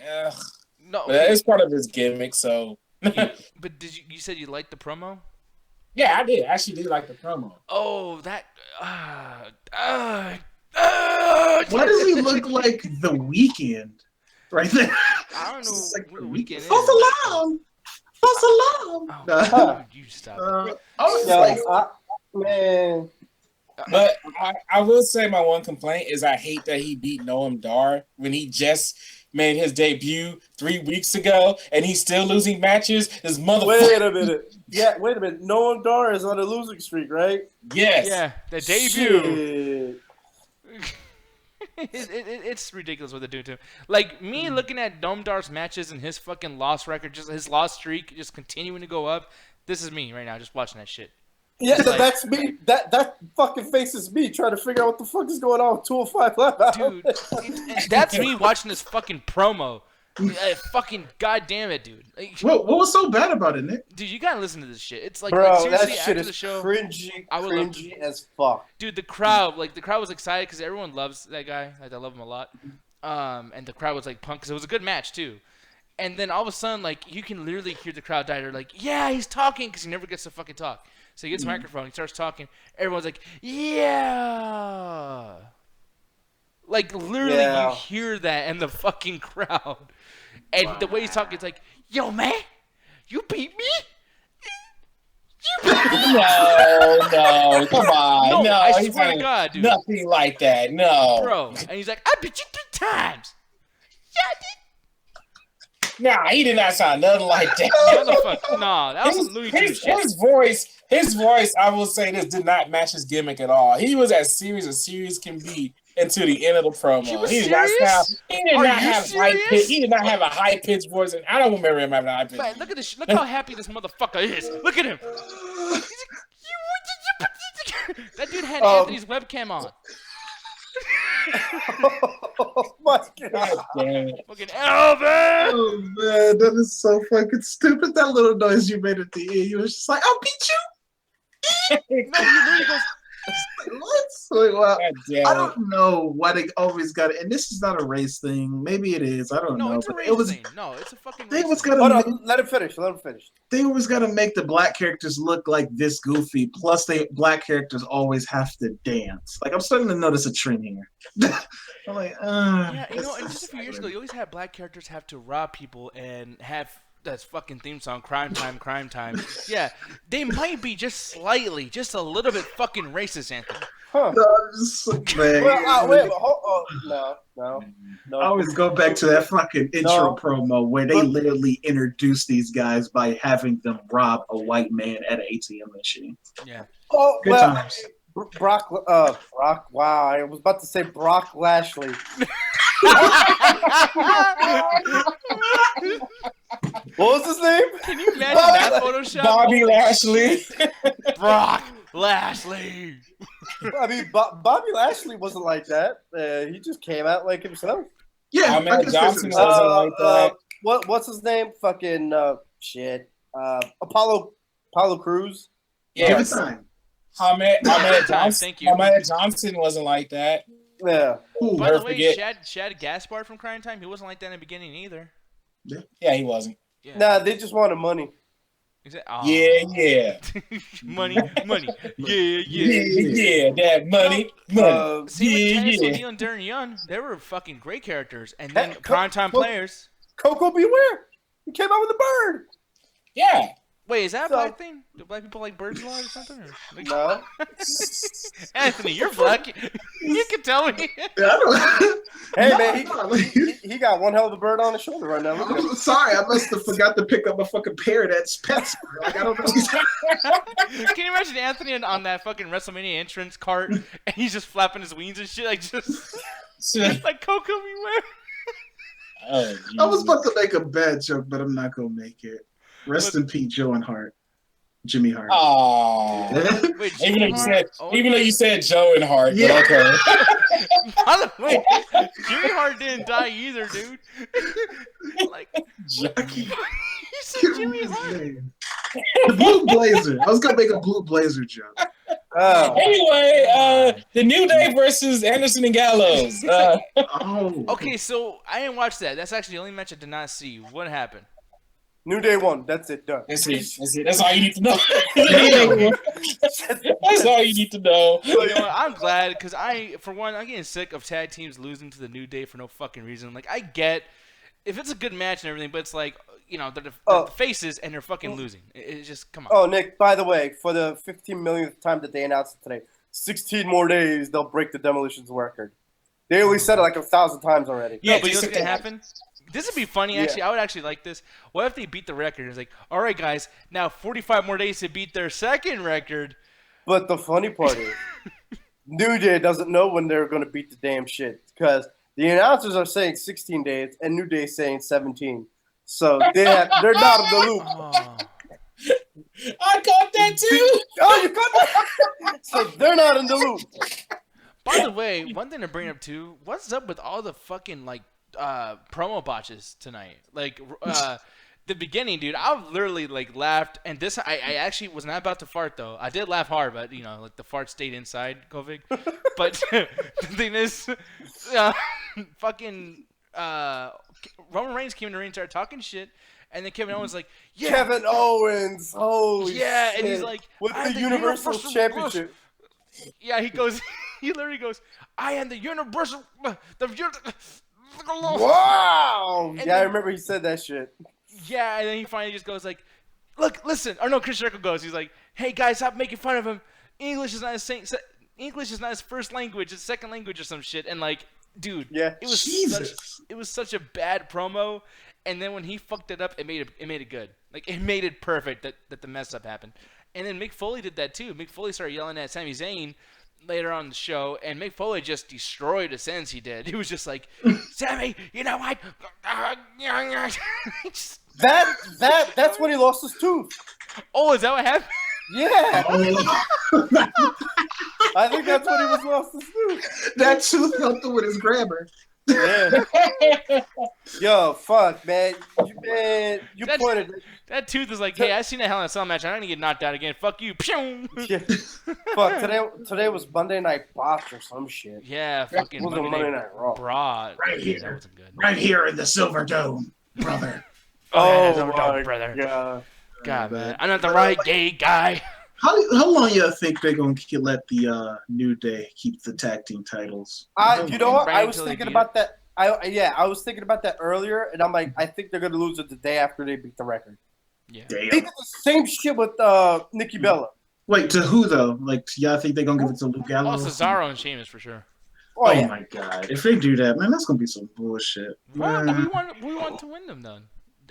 No, but it's part of his gimmick. So, but you said you liked the promo? yeah, I did. I actually did like the promo. Oh, that. Why does he look like The Weeknd right there? I don't know Like what the weekend is. False alarm! False alarm! Oh, dude, you stop. I was Yeah, like, man. But I will say my one complaint is I hate that he beat Noam Dar when he just made his debut 3 weeks ago and he's still losing matches. This motherfucker. Wait a minute. Yeah, wait a minute. Noam Dar is on a losing streak, right? Yes. Yeah, the debut. Shit. It's ridiculous what they're doing to him. Like, me looking at Noam Dar's matches and his fucking loss record, just his loss streak just continuing to go up. This is me right now, just watching that shit. Yeah, Like- that's me. That fucking face is me trying to figure out what the fuck is going on with 205 Live. Dude, that's me watching this fucking promo. Fucking goddamn it, dude. Like, what was so bad about it, Nick? dude, you gotta listen to this shit. It's like, Bro, seriously, that shit after is the show, cringy, I would love cringy as fuck. dude, the crowd was excited because everyone loves that guy. Like, I love him a lot. And the crowd was like pumped because it was a good match too. And then all of a sudden, like, you can literally hear the crowd die. They're like, yeah, he's talking, because he never gets to fucking talk. So he gets a microphone, he starts talking. Everyone's like, yeah. Like, literally, Yeah. you hear that in the fucking crowd. And the way he's talking, it's like, yo, man, you beat me? You beat me? No, come on. No, I he's swear to saying God, dude. nothing like that. No. Bro. And he's like, I beat you 3 times. Yeah, I did. Nah, he did not sound nothing like that. Motherfucker. Nah, that was some Looney Tunes shit. His voice, I will say this, did not match his gimmick at all. He was as serious can be until the end of the promo. He was did not serious? he did Are not you have serious? he did not have a high pitched voice, and I don't remember him having a high pitched. Man, look at this. Look how happy this motherfucker is. Look at him. That dude had Anthony's webcam on. Oh my god. God damn it. Fucking Elvin. Oh man, that is so fucking stupid. That little noise you made at the end, you was just like, "I'll beat you." No, he literally goes. What? Wait, well, God damn I it. don't know why they always got it. And this is not a race thing. Maybe it is. I don't No, know. it's a But race it was. thing. No, it's a fucking They race was thing. gonna. Hold Make, on, let him finish. Let him finish. they was gonna make the black characters look like this goofy. Plus, black characters always have to dance. Like I'm starting to notice a trend here. I'm like, Yeah, you know, this and is just a few years ago, you always had black characters have to rob people and have that fucking theme song, Crime Time, Crime Time. Yeah, they might be just slightly, just a little bit fucking racist, Anthony. Huh. No, I'm just like, man. Well, wait, no. I always go back to that fucking intro No. promo where they literally introduce these guys by having them rob a white man at an ATM machine. Yeah. Oh, Good well, times. Brock. Wow, I was about to say Brock Lashley. What was his name? Can you imagine that Photoshop? Bobby Lashley. Brock Lashley. I mean, Bobby Lashley wasn't like that. He just came out like himself. Yeah, Ahmed I guess Johnson this is- wasn't like that. What's his name? Fucking shit. Apollo Cruz. Give it Yes. time. Ahmed Johnson. Thank you. Ahmed Johnson wasn't like that. Yeah. Ooh, By the Never way, forget. Shad Gaspard from Crime Time, he wasn't like that in the beginning either. Yeah, he wasn't. Yeah. Nah, they just wanted money. Yeah. money. Yeah. Yeah, that money. Same with Titus Yeah. O'Neil and Darren Young. They were fucking great characters. And then Hey, primetime players. Coco Beware. He came out with a bird. Yeah. Wait, is that a So- black thing? Do black people like birds a lot or something? Or, like, No. Anthony, you're black. You can tell me. I don't. Hey, No, man, no, he got one hell of a bird on his shoulder right now. Look at him. I'm sorry, I must have forgot to pick up a fucking parrot at PetSmart. Like I don't know. Can you imagine Anthony on that fucking WrestleMania entrance cart and he's just flapping his wings and shit, like just like Coco Beware? Oh, I was about to make a bad joke, but I'm not gonna make it. Rest in peace, Joe and Hart. Jimmy Hart. Oh. Wait, Even though, Hart? you said Joe and Hart, Yeah. but okay. By the way, Jimmy Hart didn't die either, dude. Like, you said Jimmy Hart. The Blue Blazer. I was gonna make a Blue Blazer joke. Oh. Anyway, the New Day versus Anderson and Gallows. Oh. Okay, so I didn't watch that. That's actually the only match I did not see. What happened? New Day won. That's it. Done. That's it. That's all you need to know. That's all you need to know. You know what? I'm glad because for one, I'm getting sick of tag teams losing to the New Day for no fucking reason. Like, I get if it's a good match and everything, but it's like, you know, they're the faces and they're fucking losing. It's just, come on. Oh, Nick, by the way, for the 15 millionth time that they announced it today, 16 more days, they'll break the Demolition's record. They only said it like 1,000 times already. Yeah, Yeah, but you know what's just- going to happen? This would be funny, actually. Yeah. I would actually like this. What if they beat the record? It's like, all right, guys, now 45 more days to beat their second record. But the funny part is, New Day doesn't know when they're going to beat the damn shit because the announcers are saying 16 days and New Day saying 17. So they're not in the loop. Oh. I caught that too. Oh, you got that? So they're not in the loop. By the way, one thing to bring up, too, what's up with all the fucking, like, promo botches tonight? Like, the beginning, dude, I literally, like, laughed. And this, I actually was not about to fart, though. I did laugh hard, but, you know, like, the fart stayed inside, COVID. But the thing is, fucking Roman Reigns came in the ring and started talking shit. And then Kevin Owens like, yeah. Kevin Owens. Holy Yeah, shit. and he's like, with "I'm the Universal Championship. Yeah, he goes, he literally goes, I am the Universal, Wow. And Yeah, I then- remember he said that shit. Yeah, and then he finally just goes like, look, listen. Or no, Chris Jericho goes, he's like, hey guys, stop making fun of him. English is not his first language, it's second language or some shit. And like, dude, Yeah. it was Jesus. it was such a bad promo. And then when he fucked it up, it made it good. Like, it made it perfect that the mess up happened. And then Mick Foley did that too. Mick Foley started yelling at Sami Zayn later on in the show, and Mick Foley just destroyed the sentence he did. He was just like, Sammy, you know what? Just- That's when he lost his tooth. oh, is that what happened? Yeah. I think that's when he was lost his tooth. That tooth helped him with his grammar. Yeah. Yo, fuck, man. You That's- pointed. That tooth is like, hey, I seen that Hell in a Cell match. I'm gonna get knocked out again. Fuck you. Pew! Yeah. Fuck, today was Monday Night Botch or some shit. Yeah, fucking It was on Monday Night Raw. Bra. Right here. That wasn't good. Right here in the Silver Dome, brother. yeah, Oh, my my brother. God. God, man. I'm not the right gay guy. How long you think they're gonna let the New Day keep the tag team titles? You know what? Brand I was until they thinking beat about that. I was thinking about that earlier, and I'm like, I think they're gonna lose it the day after they beat the record. Yeah. They did the same shit with Nikki Bella. Wait, to who though? Like, y'all think they're gonna give it to Luke Oh, Gallows? Cesaro and Sheamus for sure. Oh, Oh yeah. my god! If they do that, man, that's gonna be some bullshit. What? Man. We want to win them then.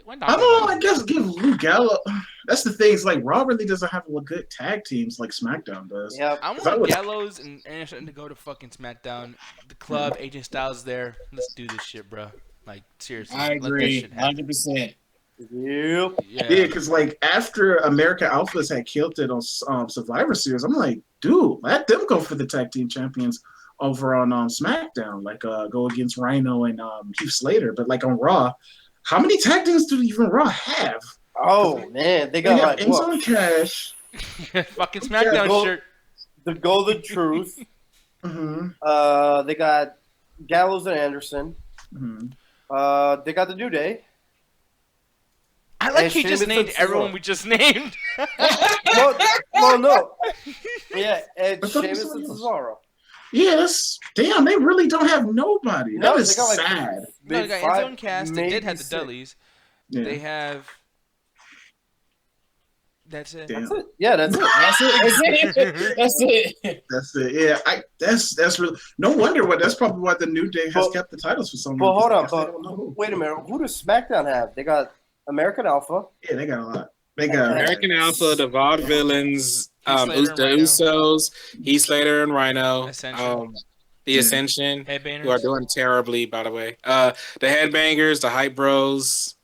Why I not? don't know. I guess give Luke Gallows. That's the thing. It's like Raw really doesn't have good tag teams like SmackDown does. Yeah. I want Gallows and Anderson to go to fucking SmackDown. The club, AJ Styles there. Let's do this shit, bro. Like, seriously. I let this agree, shit happen. 100%. Yep. Yeah. Yeah, because like after American Alphas had killed it on Survivor Series, I'm like, dude, let them go for the tag team champions over on SmackDown. Like, go against Rhino and Heath Slater. But like on Raw, how many tag teams do even Raw have? Oh man, they They got have like Enzo what? and Cash. Fucking SmackDown go- shirt. The Golden Truth. Mm-hmm. They got Gallows and Anderson. Mm-hmm. They got the New Day. I like And he just Sheamus named and everyone Cesaro. we just named. well, no. Yeah, and I thought it was Sheamus and somebody Cesaro. Yeah, that's damn. They really don't have nobody. That No, is they got, like, sad. No, they got Enzo five, and Cass. They did have the maybe Dudleys. Yeah. They have. That's it. Damn. That's it. Yeah, that's it. That's it. That's it. That's it. Yeah, that's really no wonder what. That's probably why the New Day has kept the titles for so long. But hold on, because they don't know who. wait a minute. Who does SmackDown have? They got American Alpha. Yeah, they got a lot. They got American Alpha, the Vaudevillains, Slater and the Rhino. Usos, Heath Slater and Rhino, Ascension. the Ascension, Headbangers. who are doing terribly, by the way. The Headbangers, the Hype Bros.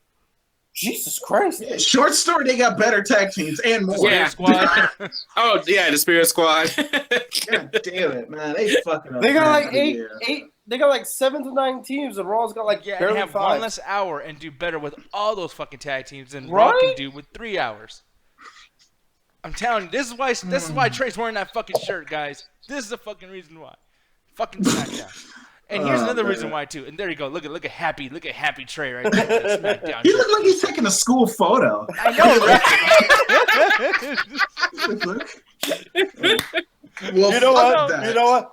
Jesus Christ. Yeah, short story. They got better tag teams and more. Yeah. Squad. Oh yeah, the Spirit Squad. God damn it, man! They fucking. Up They got like every year. eight. They got like 7 to 9 teams, and Raw's got like Yeah, and barely have 5. one less hour and do better with all those fucking tag teams than Right? Raw can do with 3 hours. I'm telling you, this is why Trey's wearing that fucking shirt, guys. This is the fucking reason why. Fucking SmackDown. And here's another man. reason why too. And there you go. Look at happy Trey right there. with that SmackDown He shirt. looked like he's taking a school photo. I know, right? Well, You know fuck what? that. You know what?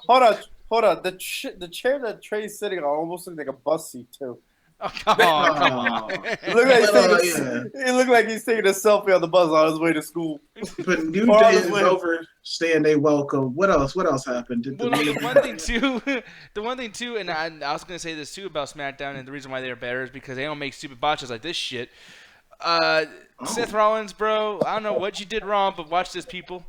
Hold on. The chair that Trey's sitting on almost looks like a bus seat too. Oh, come on. It looked like he's Yeah. It looked like he's taking a selfie on the bus on his way to school. But New Or Day on his is way. overstaying they welcome. What else? What else happened? Did Well, the no, the one thing too, and I was gonna say this too about SmackDown, and the reason why they're better is because they don't make stupid botches like this shit. Seth Rollins, bro, I don't know what you did wrong, but watch this, people.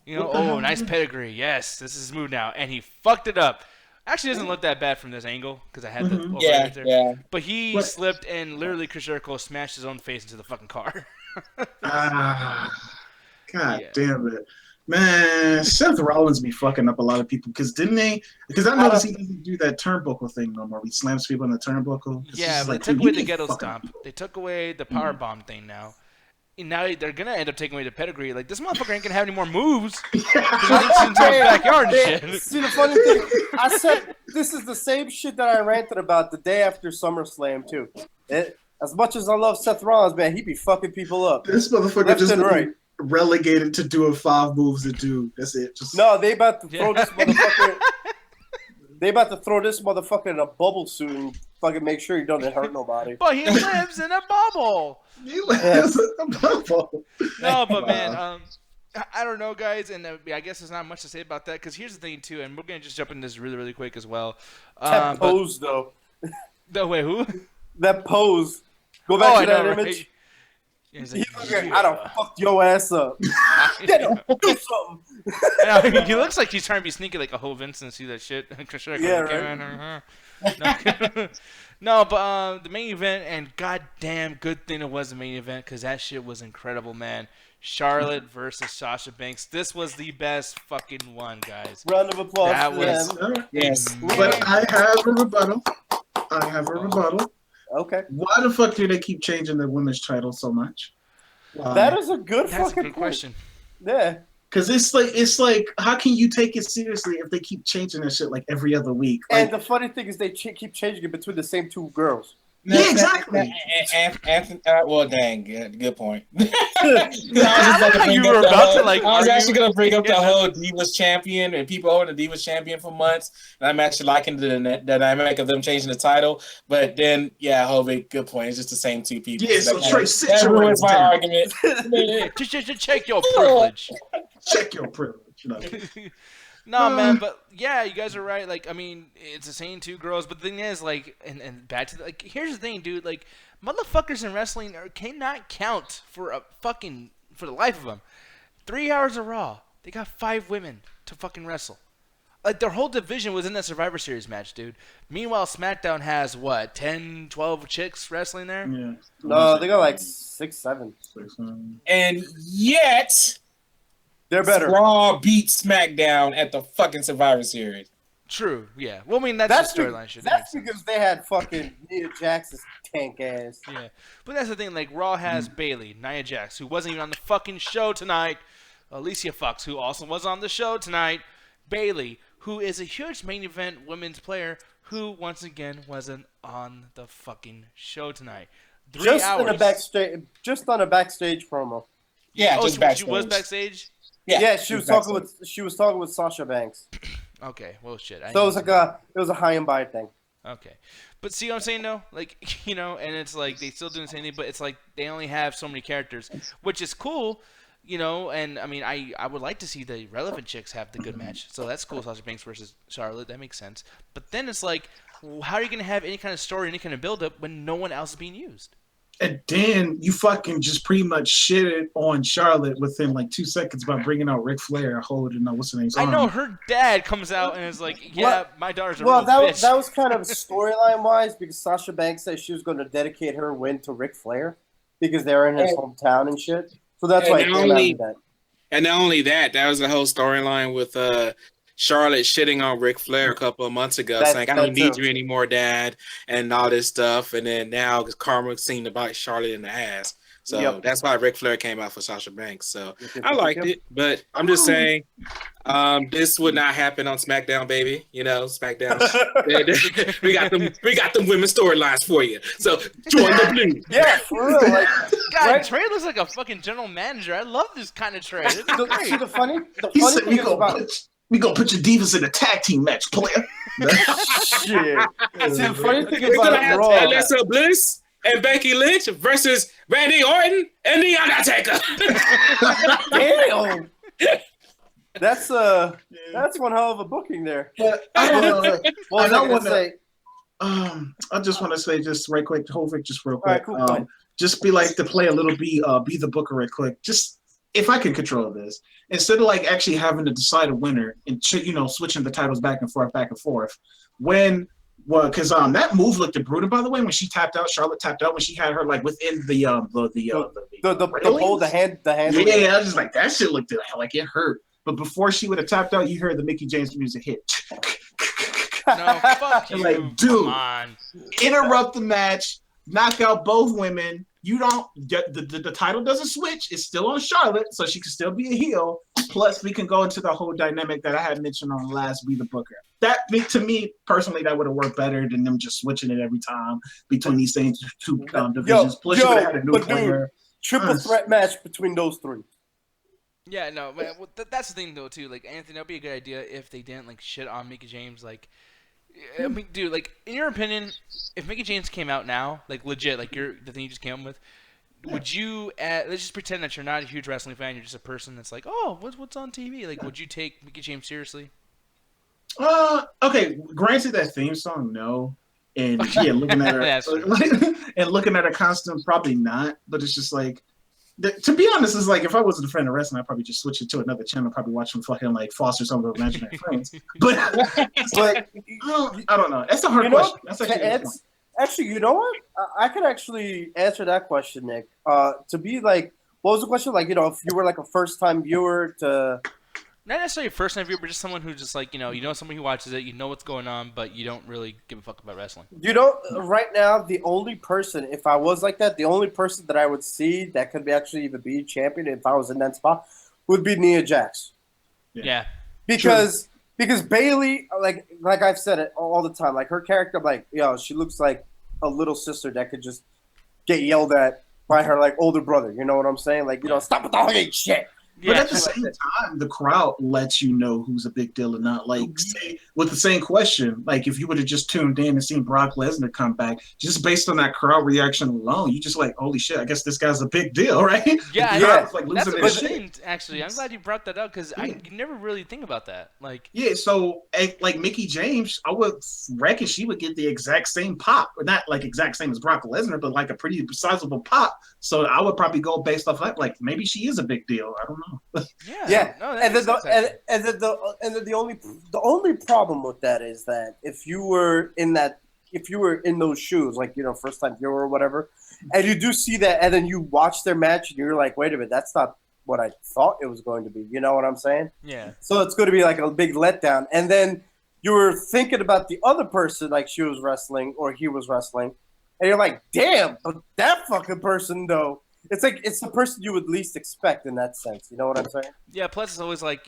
You know, oh, nice pedigree. Yes, this is smooth now, and he fucked it up. Actually, doesn't look that bad from this angle because I had the overlay Yeah, right there. yeah. But he What? slipped and literally Chris Jericho smashed his own face into the fucking car. God Yeah. damn it. Man, Seth Rollins be fucking up a lot of people because didn't they? Because I noticed he doesn't do that turnbuckle thing no more. He slams people on the turnbuckle. It's Yeah, just but like, they took dude, away you the need ghetto fucking- stomp. They took away the power bomb thing now. And now they're gonna end up taking away the pedigree. Like this motherfucker ain't gonna have any more moves. He's into his backyard and shit. See, the funny thing, I said this is the same shit that I ranted about the day after SummerSlam too. As much as I love Seth Rollins, man, he be fucking people up. This motherfucker Left just and got right. relegated to doing 5 moves a dude. That's it. Just No, they about to throw Yeah. this motherfucker. They about to throw this motherfucker in a bubble suit and fucking make sure he doesn't hurt nobody. But he lives in a bubble. he lives in a bubble. No, but Wow. man, I don't know, guys, and I guess there's not much to say about that because here's the thing too, and we're gonna just jump into this really, really quick as well. That But pose though. the wait, who? That pose. Go back I to that know, image. right? Yeah, he's He like, look like, I done fucked your ass up. Get him. Do something. I know, he looks like he's trying to be sneaky, like a whole Vincent. See that shit? Yeah, right. No, no, but the main event, and goddamn good thing it was the main event because that shit was incredible, man. Charlotte versus Sasha Banks. This was the best fucking one, guys. Round of applause That for was- them. Yes. But I have a rebuttal. Okay. Why the fuck do they keep changing the women's title so much? That is a good That's a fucking good point. question. Yeah. Because it's like, how can you take it seriously if they keep changing that shit like every other week? Like, And the funny thing is they keep changing it between the same 2 girls. yeah, exactly. Anthony, well, dang, good point. I like how you were about to, like, I was argue. actually gonna bring up the Yeah. whole Divas champion and people holding the Divas champion for months, and I'm actually liking the dynamic of them changing the title. But then, yeah, Hovey, good point. It's just the same 2 people. Yeah, so That- Trey, sit that your ruins ass my down. argument. Just check your privilege. Check your privilege. You know. No, man, but yeah, you guys are right. Like, I mean, it's the same 2 girls, but the thing is, like, and back to like, here's the thing, dude. Like, motherfuckers in wrestling cannot count for the life of them. 3 hours of Raw, they got 5 women to fucking wrestle. Like, their whole division was in that Survivor Series match, dude. Meanwhile, SmackDown has what, 10, 12 chicks wrestling there? Yeah. No, they got like 6, 7. And yet, They're better. Raw beat SmackDown at the fucking Survivor Series. True, yeah. Well, I mean, that's That's, the storyline shit. That that's makes sense. because they had fucking Nia Jax's tank ass. Yeah, but that's the thing. Like, Raw has Bayley, Nia Jax, who wasn't even on the fucking show tonight. Alicia Fox, who also was on the show tonight. Bayley, who is a huge main event women's player, who once again wasn't on the fucking show tonight. 3 just hours. Just on a backstage promo. Yeah, Oh, just she backstage. was backstage. Yeah, she was talking with Sasha Banks. Okay, well, shit. So it was a high and by thing. Okay, but see what I'm saying though, like and it's like they still doing the same thing, but it's like they only have so many characters, which is cool, And I mean, I would like to see the relevant chicks have the good match, so that's cool. Sasha Banks versus Charlotte, that makes sense. But then it's like, how are you gonna have any kind of story, any kind of build up when no one else is being used? And then you fucking just pretty much shitted on Charlotte within like 2 seconds by bringing out Ric Flair holding what's her name's arm. I know her dad comes out and is like, my daughter's a real bitch. That was kind of storyline wise because Sasha Banks said she was going to dedicate her win to Ric Flair because they're in his hometown and shit. So that's why it came out of that. And not only that, that was the whole storyline with Charlotte shitting on Ric Flair a couple of months ago, saying, I don't need you anymore, Dad, and all this stuff. And then now Karma seemed to bite Charlotte in the ass. So that's why Ric Flair came out for Sasha Banks. So I liked it. But I'm just saying, this would not happen on SmackDown, baby. SmackDown. we got them women's storylines for you. So join the blue. Yeah, for real. God, Trey looks like a fucking general manager. I love this kind of Trey. See, the funny said, thing is about we gonna put your divas in a tag team match, player. Shit. See, the funny thing We're gonna about have Raw, Alexa Bliss and Becky Lynch versus Randy Orton and The Undertaker. damn. That's one hell of a booking there. But I don't know. Well, I don't want to say. I just want to say just right quick, just real quick. All right, cool. Just be like to play a little be the booker right quick. Just if I can control this, instead of like actually having to decide a winner and switching the titles back and forth, because that move looked brutal, by the way, when she tapped out. Charlotte tapped out when she had her like within the hand. Yeah, I was just like that shit looked like it hurt. But before she would have tapped out, you heard the Mickey James music hit. No, fuck you. Like, dude, come on. Interrupt the match, knock out both women. You don't get the title doesn't switch. It's still on Charlotte, so she can still be a heel. Plus, we can go into the whole dynamic that I had mentioned on the last Be the Booker. That to me personally, that would have worked better than them just switching it every time between these same two divisions. Plus, you would have had a new player. Triple threat match between those three. Yeah, no, man, that's the thing though too. Like Anthony, that'd be a good idea if they didn't like shit on Mickey James. Like, I mean, dude, like in your opinion, if Mickey James came out now, like legit, like the thing you just came up with, would you? Let's just pretend that you're not a huge wrestling fan. You're just a person that's like, oh, what's on TV? Like, would you take Mickey James seriously? Okay. Granted, that theme song, no, and yeah, looking at her and looking at her costume, probably not. But it's just like. To be honest, it's like if I wasn't a fan of wrestling, I'd probably just switch it to another channel, probably watch some fucking like Foster some of the imaginary friends. But I don't know. That's a hard question. That's actually, you know what? I could actually answer that question, Nick. To be like, what was the question? Like, if you were like a first time viewer to. Not necessarily a first time viewer, but just someone who just like, someone who watches it, you know what's going on, but you don't really give a fuck about wrestling. Right now, the only person, if I was like that, the only person that I would see that could actually even be champion if I was in that spot would be Nia Jax. Yeah. Because Bayley, like I've said it all the time, like her character, I'm like, she looks like a little sister that could just get yelled at by her like older brother. You know what I'm saying? Like, stop with the hugging shit. But at the same time, the crowd lets you know who's a big deal or not. Like, say, with the same question, like if you would have just tuned in and seen Brock Lesnar come back, just based on that crowd reaction alone, you just like, holy shit, I guess this guy's a big deal, right? Yeah. Like that's a good thing, actually. I'm glad you brought that up because you never really think about that. Like, so like Mickey James, I would reckon she would get the exact same pop, or not like exact same as Brock Lesnar, but like a pretty sizable pop. So I would probably go based off that. Like maybe she is a big deal. I don't know. Yeah. No, and then the only problem with that is that if you were in those shoes, like first time viewer or whatever, and you do see that, and then you watch their match, and you're like, wait a minute, that's not what I thought it was going to be. You know what I'm saying? Yeah. So it's going to be like a big letdown, and then you were thinking about the other person, like she was wrestling or he was wrestling, and you're like, damn, but that fucking person though. It's like it's the person you would least expect in that sense. You know what I'm saying? Yeah. Plus, it's always like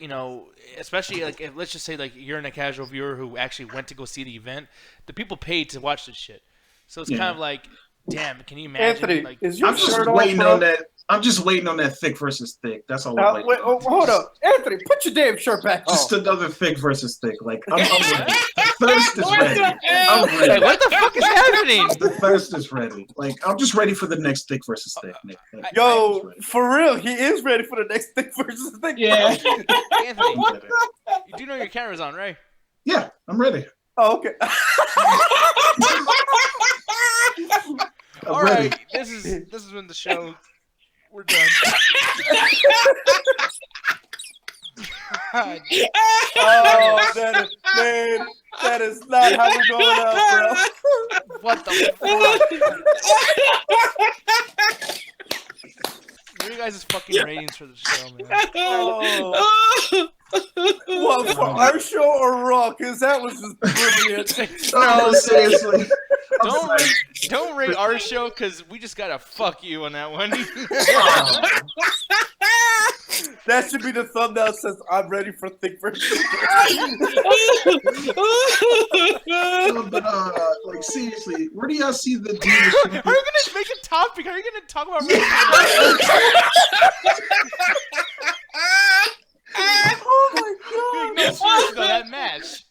especially like let's just say like you're in a casual viewer who actually went to go see the event. The people paid to watch this shit, so it's kind of like Damn, can you imagine? Anthony, Like, is your I'm just shirt off, waiting bro? on that. I'm just waiting on that thick versus thick. That's all I'm waiting Wait, on. hold up, Anthony, put your damn shirt back on. Just another thick versus thick. Like I'm ready. The thirst is What ready. the hell? I'm ready. what the fuck is happening? The thirst is ready. Like I'm just ready for the next thick versus thick. Nick. Like, I'm Yo, just ready. for real, he is ready for the next thick versus thick. Yeah. Anthony, I'm ready. you do know your camera's on, right? Yeah, I'm ready. Oh, okay. I'm All ready. right, this is when the show. We're done. God. Oh, that is not how we're going out, bro. What the fuck? What are you guys' fucking ratings for the show, man? Oh. What, for our show or Raw? Because that was just brilliant. No, seriously. Don't rate our show because we just gotta fuck you on that one. That should be the thumbnail that says, I'm ready for thick versus But like seriously, where do y'all see the Are Divas? you gonna make a topic? Are you gonna talk about wrestling? Oh my No, seriously, though, that match.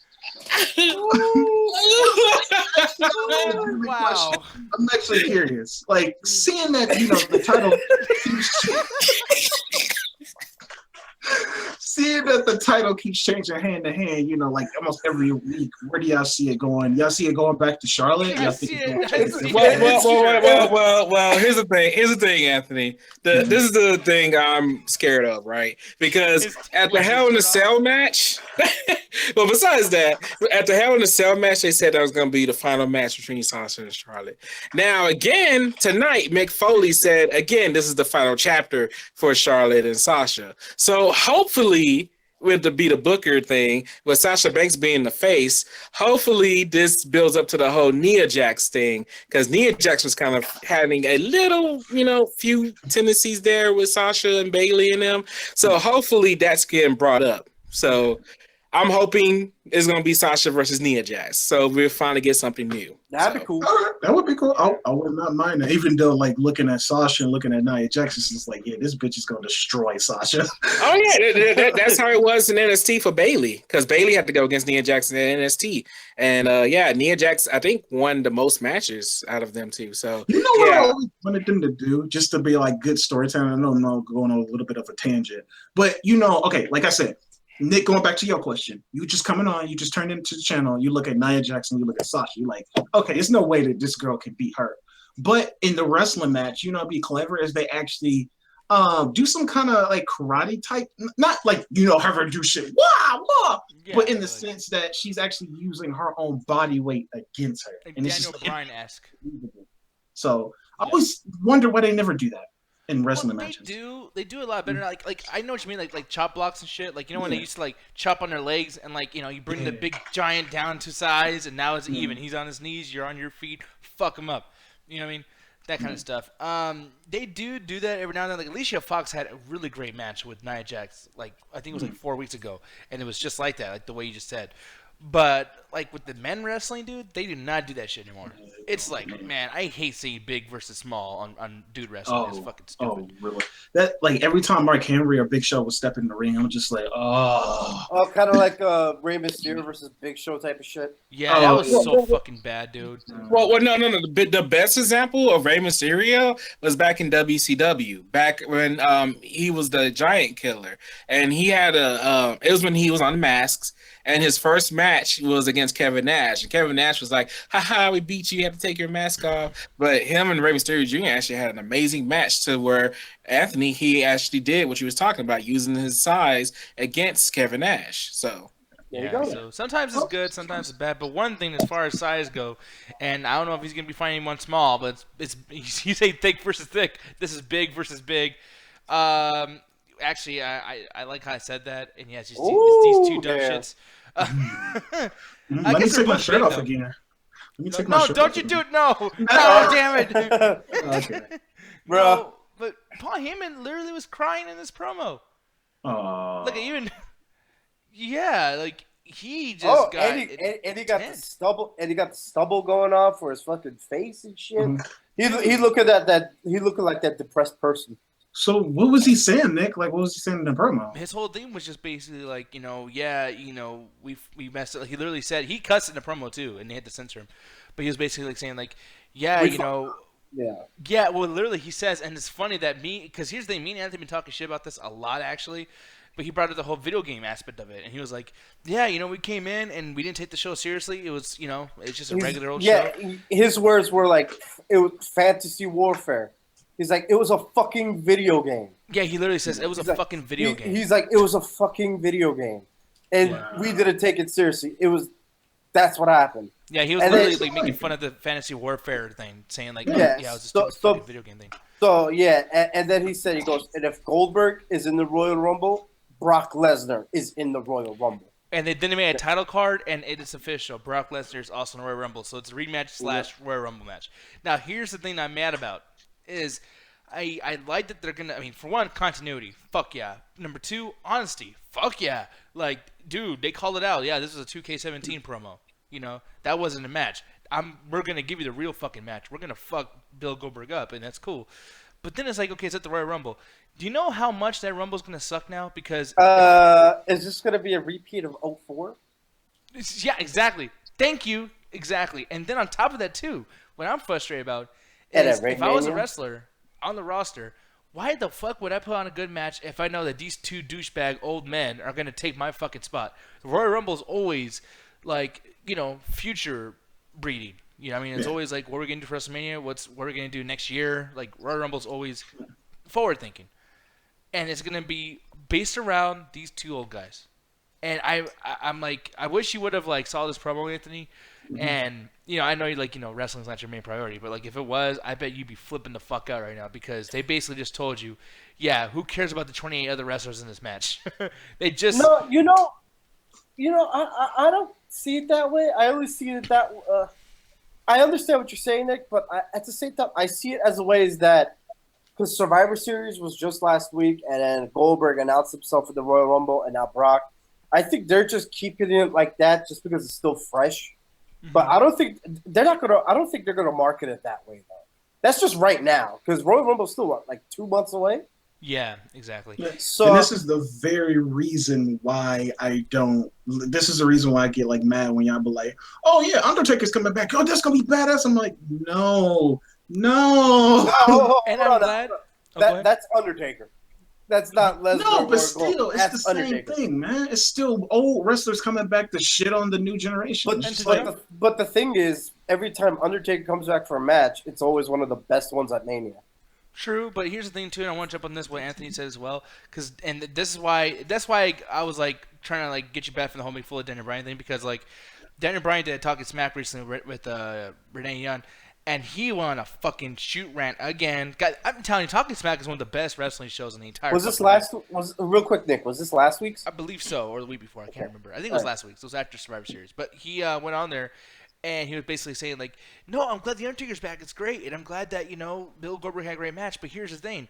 Wow. I'm actually curious. Like seeing that, the title seeing that the title keeps changing hand to hand, like almost every week. Where do y'all see it going? Y'all see it going back to Charlotte? Y'all think it's going Well, here's the thing. Here's the thing, Anthony. This is the thing I'm scared of, right? Because at the Hell in a Cell match, well, besides that, at the Hell in a Cell match, they said that was going to be the final match between Sasha and Charlotte. Now, again, tonight, Mick Foley said, again, this is the final chapter for Charlotte and Sasha. So hopefully, with the Be the Booker thing, with Sasha Banks being the face, hopefully this builds up to the whole Nia Jax thing, because Nia Jax was kind of having a little, few tendencies there with Sasha and Bayley and them. So hopefully that's getting brought up. So I'm hoping it's going to be Sasha versus Nia Jax. So we'll finally get something new. That'd be cool. All right, that would be cool. I would not mind that. Even though, like, looking at Sasha and looking at Nia Jax, it's just like, yeah, this bitch is going to destroy Sasha. Oh, yeah. That's how it was in NXT for Bayley, because Bayley had to go against Nia Jax in NXT. And, Nia Jax, I think, won the most matches out of them, too. So, You know what I always wanted them to do, just to be, like, good storytelling? I know I'm going on a little bit of a tangent. But, okay, like I said, Nick, going back to your question, you just coming on, you just turned into the channel, you look at Nia Jackson, you look at Sasha, you're like, okay, there's no way that this girl can beat her. But in the wrestling match, it'd be clever as they actually do some kind of like karate type, not like, have her do shit, Yeah, but in the sense that she's actually using her own body weight against her. Like And it's Daniel just Bryan-esque. So I always wonder why they never do that in wrestling Well, matches. They do a lot better. Like I know what you mean. Like chop blocks and shit. Like when they used to like chop on their legs and like you bring the big giant down to size and now it's even. He's on his knees. You're on your feet. Fuck him up. You know what I mean? That kind of stuff. They do that every now and then. Like Alicia Fox had a really great match with Nia Jax. Like I think it was like 4 weeks ago, and it was just like that, like the way you just said. But like with the men wrestling, dude, they do not do that shit anymore. It's like, man, I hate seeing big versus small on dude wrestling. It's fucking stupid. Oh, really? That like every time Mark Henry or Big Show would step in the ring, I'm just like, oh. Oh, kind of like Rey Mysterio versus Big Show type of shit. Yeah, that was so fucking bad, dude. Well, no. The best example of Rey Mysterio was back in WCW, back when he was the Giant Killer, and he had it was when he was on the Masks, and his first match was against Kevin Nash, and Kevin Nash was like, "Haha, we beat you. You have to take your mask off." But him and Rey Mysterio Jr. actually had an amazing match to where Anthony he actually did what you was talking about, using his size against Kevin Nash. So. There you go. So sometimes it's good, sometimes it's bad. But one thing as far as size go, and I don't know if he's gonna be fighting one small, but it's you say thick versus thick. This is big versus big. Actually, I like how I said that, and yeah, it's just it's these two dumb shits. Let me take my shirt off again. Let me take my shirt don't off you again. do it? No, damn it, Okay. Bro. No, but Paul Heyman literally was crying in this promo. Oh. Look, even. Yeah, like he just got and he got the stubble, and he got the stubble going on for his fucking face and shit. Mm-hmm. He looking like that depressed person. So what was he saying, Nick? Like, what was he saying in the promo? His whole thing was just basically like, we messed up. He literally said, he cussed in the promo too, and they had to censor him. But he was basically like saying like, yeah, well, literally he says, and it's funny that because here's the thing, me and Anthony been talking shit about this a lot actually, but he brought up the whole video game aspect of it, and he was like, yeah, we came in and we didn't take the show seriously. It was, it's just a regular old show. Yeah, his words were like, it was fantasy warfare. He's like, it was a fucking video game. Yeah, he literally says it was fucking video game. He's like, it was a fucking video game, and we didn't take it seriously. That's what happened. Yeah, he was literally making fun of the fantasy warfare thing, saying like, it was a stupid video game thing. So and then he goes, and if Goldberg is in the Royal Rumble, Brock Lesnar is in the Royal Rumble. And then they made a title card, and it is official. Brock Lesnar is also in the Royal Rumble, so it's a rematch / Royal Rumble match. Now, here's the thing I'm mad about. Is I like that they're gonna. I mean, for one, continuity. Fuck yeah. Number two, honesty. Fuck yeah. Like, dude, they called it out. Yeah, this is a 2K17 promo. That wasn't a match. We're gonna give you the real fucking match. We're gonna fuck Bill Goldberg up, and that's cool. But then it's like, okay, it's at the Royal Rumble. Do you know how much that Rumble's gonna suck now? Because is this gonna be a repeat of 04? Yeah, exactly. Thank you. Exactly. And then on top of that too, what I'm frustrated about. If I was a wrestler on the roster, why the fuck would I put on a good match if I know that these two douchebag old men are going to take my fucking spot? The Royal Rumble is always, like, future breeding. It's always like, what are we going to do for WrestleMania? What are we going to do next year? Like, Royal Rumble is always forward thinking. And it's going to be based around these two old guys. And I'm like, I wish you would have, like, saw this promo, Anthony. And, I know wrestling's not your main priority, but like if it was, I bet you'd be flipping the fuck out right now because they basically just told you, yeah, who cares about the 28 other wrestlers in this match? They just I don't see it that way. I always see it that I understand what you're saying, Nick, but at the same time, I see it as a way is that because Survivor Series was just last week, and then Goldberg announced himself for the Royal Rumble, and now Brock. I think they're just keeping it like that just because it's still fresh. But I don't think they're gonna market it that way though. That's just right now because Royal Rumble's still like 2 months away. Yeah, exactly. So and this is the very reason why I don't. This is the reason why I get like mad when y'all be like, "Oh yeah, Undertaker's coming back. Oh, that's gonna be badass." I'm like, no. And I'm glad that's Undertaker. That's not Lesnar. No, but still, it's the same thing, man. It's still old wrestlers coming back to shit on the new generation. But the thing is, every time Undertaker comes back for a match, it's always one of the best ones at Mania. True, but here's the thing too, and I want to jump on this what Anthony said as well, that's why I was like trying to like get you back from the whole Mick Foley Daniel Bryan thing because like Daniel Bryan did a Talking Smack recently with Renee Young. And he went on a fucking shoot rant again. God, I'm telling you, Talking Smack is one of the best wrestling shows in the entire. Real quick, Nick? Was this last week's? I believe so, or the week before. I can't remember. I think it was last week's. It was after Survivor Series. But he went on there, and he was basically saying like, "No, I'm glad the Undertaker's back. It's great, and I'm glad that Bill Goldberg had a great match. But here's the thing,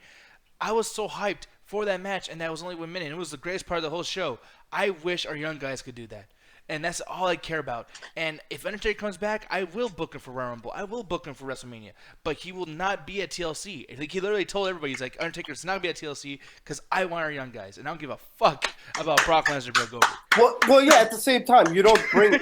I was so hyped for that match, and that was only 1 minute. It was the greatest part of the whole show. I wish our young guys could do that." And that's all I care about. And if Undertaker comes back, I will book him for Royal Rumble. I will book him for WrestleMania. But he will not be at TLC. Like, he literally told everybody, he's like, Undertaker's not going to be at TLC because I want our young guys. And I don't give a fuck about Brock Lesnar or Bill Goldberg. Well, yeah, at the same time, you don't bring...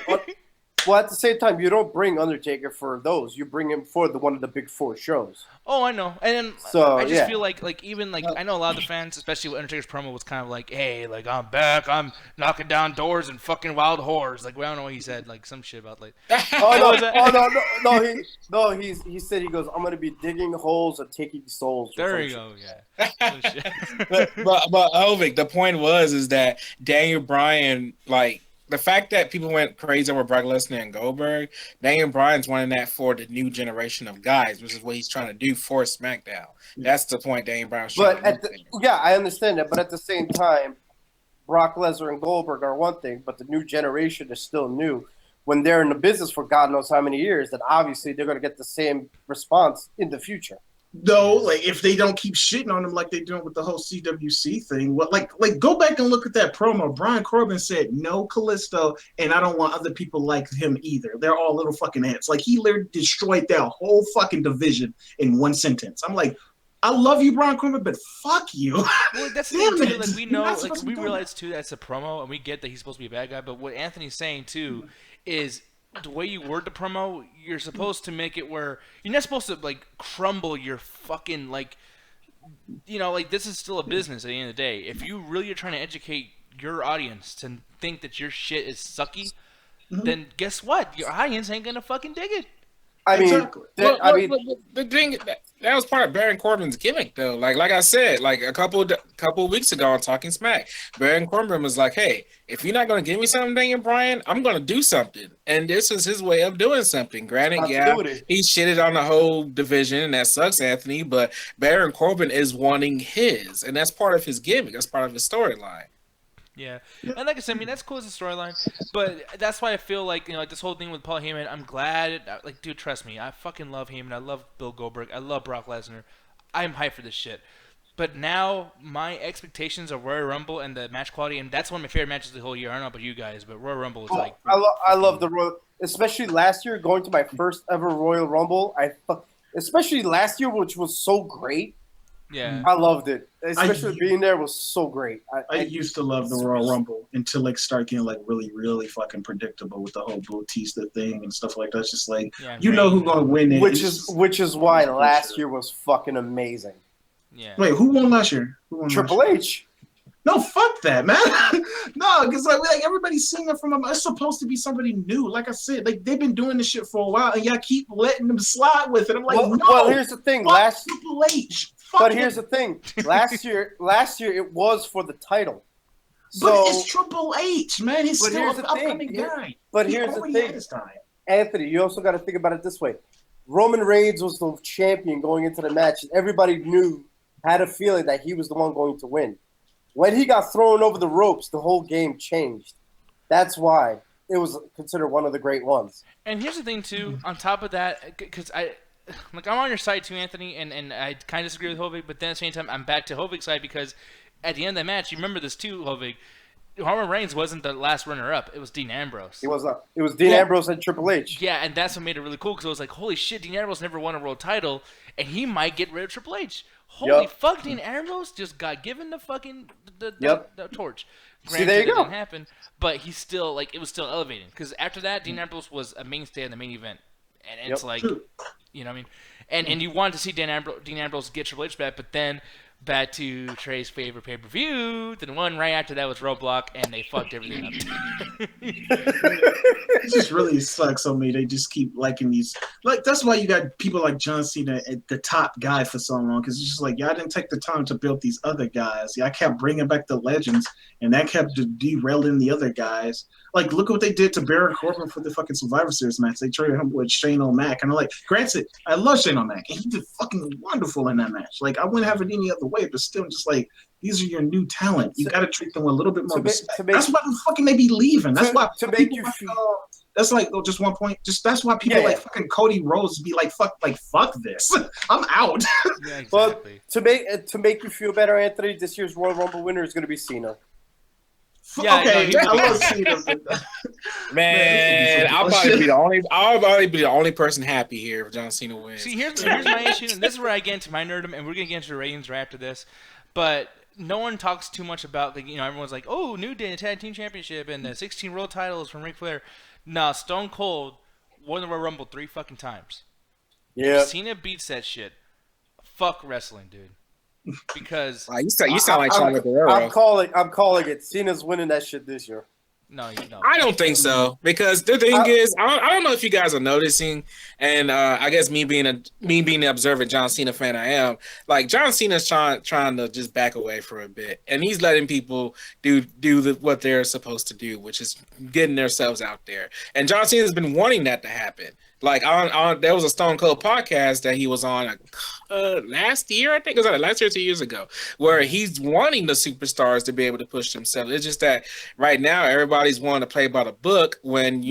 Undertaker for those. You bring him for one of the big four shows. Oh, I know. And then I just feel like even like I know a lot of the fans, especially with Undertaker's promo, was kind of like, "Hey, like I'm back. I'm knocking down doors and fucking wild whores." Like, well, I don't know what he said. Like some shit about like. He said he goes, "I'm gonna be digging holes and taking souls." There you go. Yeah. Oh, shit. but Ovic, the point is that Daniel Bryan like. The fact that people went crazy over Brock Lesnar and Goldberg, Daniel Bryan's wanting that for the new generation of guys, which is what he's trying to do for SmackDown. That's the point Daniel Bryan's trying to do. I understand that, but at the same time, Brock Lesnar and Goldberg are one thing, but the new generation is still new. When they're in the business for God knows how many years, then obviously they're going to get the same response in the future. No, like if they don't keep shitting on him like they're doing with the whole CWC thing, what like go back and look at that promo. Brian Corbin said no Callisto, and I don't want other people like him either. They're all little fucking ants. Like he literally destroyed that whole fucking division in one sentence. I'm like, I love you, Brian Corbin, but fuck you. Well, that's the thing too. Like we know, like we realize too that's a promo, and we get that he's supposed to be a bad guy. But what Anthony's saying too is the way you word the promo, you're supposed to make it where you're not supposed to like crumble your fucking like, like this is still a business at the end of the day. If you really are trying to educate your audience to think that your shit is sucky, then guess what? Your audience ain't gonna fucking dig it. I mean, Exactly. The thing that was part of Baron Corbin's gimmick, though. Like I said, like a couple of weeks ago on Talking Smack, Baron Corbin was like, "Hey, if you're not going to give me something, Daniel Bryan, I'm going to do something." And this is his way of doing something. Granted, he shitted on the whole division, and that sucks, Anthony. But Baron Corbin is wanting his, and that's part of his gimmick. That's part of his storyline. Yeah, and like I said, I mean that's cool as a storyline, but that's why I feel like like this whole thing with Paul Heyman. I'm glad, like, dude, trust me, I fucking love Heyman. I love Bill Goldberg. I love Brock Lesnar. I'm hyped for this shit. But now my expectations of Royal Rumble and the match quality, and that's one of my favorite matches of the whole year. I don't know about you guys, but Royal Rumble is like. I love the Royal, especially last year going to my first ever Royal Rumble. Especially last year, which was so great. Yeah, I loved it. Especially being there was so great. I used to love the Royal Rumble until like start getting like really, really fucking predictable with the whole Bautista thing and stuff like that. It's just like know who's gonna win it. Which is why last year was fucking amazing. Yeah. Wait, who won last year? Triple H. No, fuck that, man. No, because like everybody's seeing it from them. It's supposed to be somebody new. Like I said, like they've been doing this shit for a while, and y'all keep letting them slide with it. I'm like, well, here's the thing. Triple H. But here's the thing. Last year it was for the title. But it's Triple H, man. He's still an upcoming guy. But here's the thing, Anthony. You also got to think about it this way. Roman Reigns was the champion going into the match, and everybody had a feeling that he was the one going to win. When he got thrown over the ropes, the whole game changed. That's why it was considered one of the great ones. And here's the thing, too. On top of that, because I'm on your side, too, Anthony, and I kind of disagree with Hovig, but then at the same time, I'm back to Hovig's side because at the end of the match, you remember this, too, Hovig, Roman Reigns wasn't the last runner-up. It was Dean Ambrose. It was not. It was Dean Ambrose and Triple H. Yeah, and that's what made it really cool because it was like, holy shit, Dean Ambrose never won a world title, and he might get rid of Triple H. Holy fuck, Dean Ambrose just got given the fucking the torch. Granted, there you go. It didn't happen, but he's still like it was still elevating because after that, Dean Ambrose was a mainstay in the main event, and it's like, you know what I mean, and you wanted to see Dean Ambrose get Triple H back, but then back to Trey's favorite pay-per-view. The one right after that was Roadblock, and they fucked everything up. It just really sucks on me. They just keep liking these. Like, that's why you got people like John Cena at the top guy for so long, because it's just like, y'all didn't take the time to build these other guys. Y'all kept bringing back the legends, and that kept derailing the other guys. Like, look what they did to Baron Corbin for the fucking Survivor Series match. They traded him with Shane O'Mac. And I'm like, granted, I love Shane O'Mac, and he did fucking wonderful in that match. Like, I wouldn't have it any other way, but still, just like, these are your new talent. You got to treat them with a little bit more respect. That's why the fucking they be leaving. That's why to make you feel. That's like just one point. Just that's why people like fucking Cody Rhodes be like fuck this. I'm out. Yeah, exactly. Well, to make you feel better, Anthony, this year's Royal Rumble winner is going to be Cena. Yeah, okay, no, I love Cena. Man, I'll probably be the only person happy here if John Cena wins. See, here's my issue, and this is where I get into my nerdom, and we're gonna get into the ratings right after this. But no one talks too much about, like, everyone's like, oh, New Day Tag Team Championship and the 16 world titles from Ric Flair. Nah, Stone Cold won the Royal Rumble 3 fucking times. Yeah. Cena beats that shit. Fuck wrestling, dude. Because you sound like Charlotte Guerrero. I'm calling it. Cena's winning that shit this year. No. I don't think so, because the thing is, I don't know if you guys are noticing, and I guess me being the observant John Cena fan I am, like John Cena's trying to just back away for a bit, and he's letting people do what they're supposed to do, which is getting themselves out there. And John Cena's been wanting that to happen. Like there was a Stone Cold podcast that he was on last year, I think it was last year or 2 years ago, where he's wanting the superstars to be able to push themselves. It's just that right now everybody's wanting to play by the book when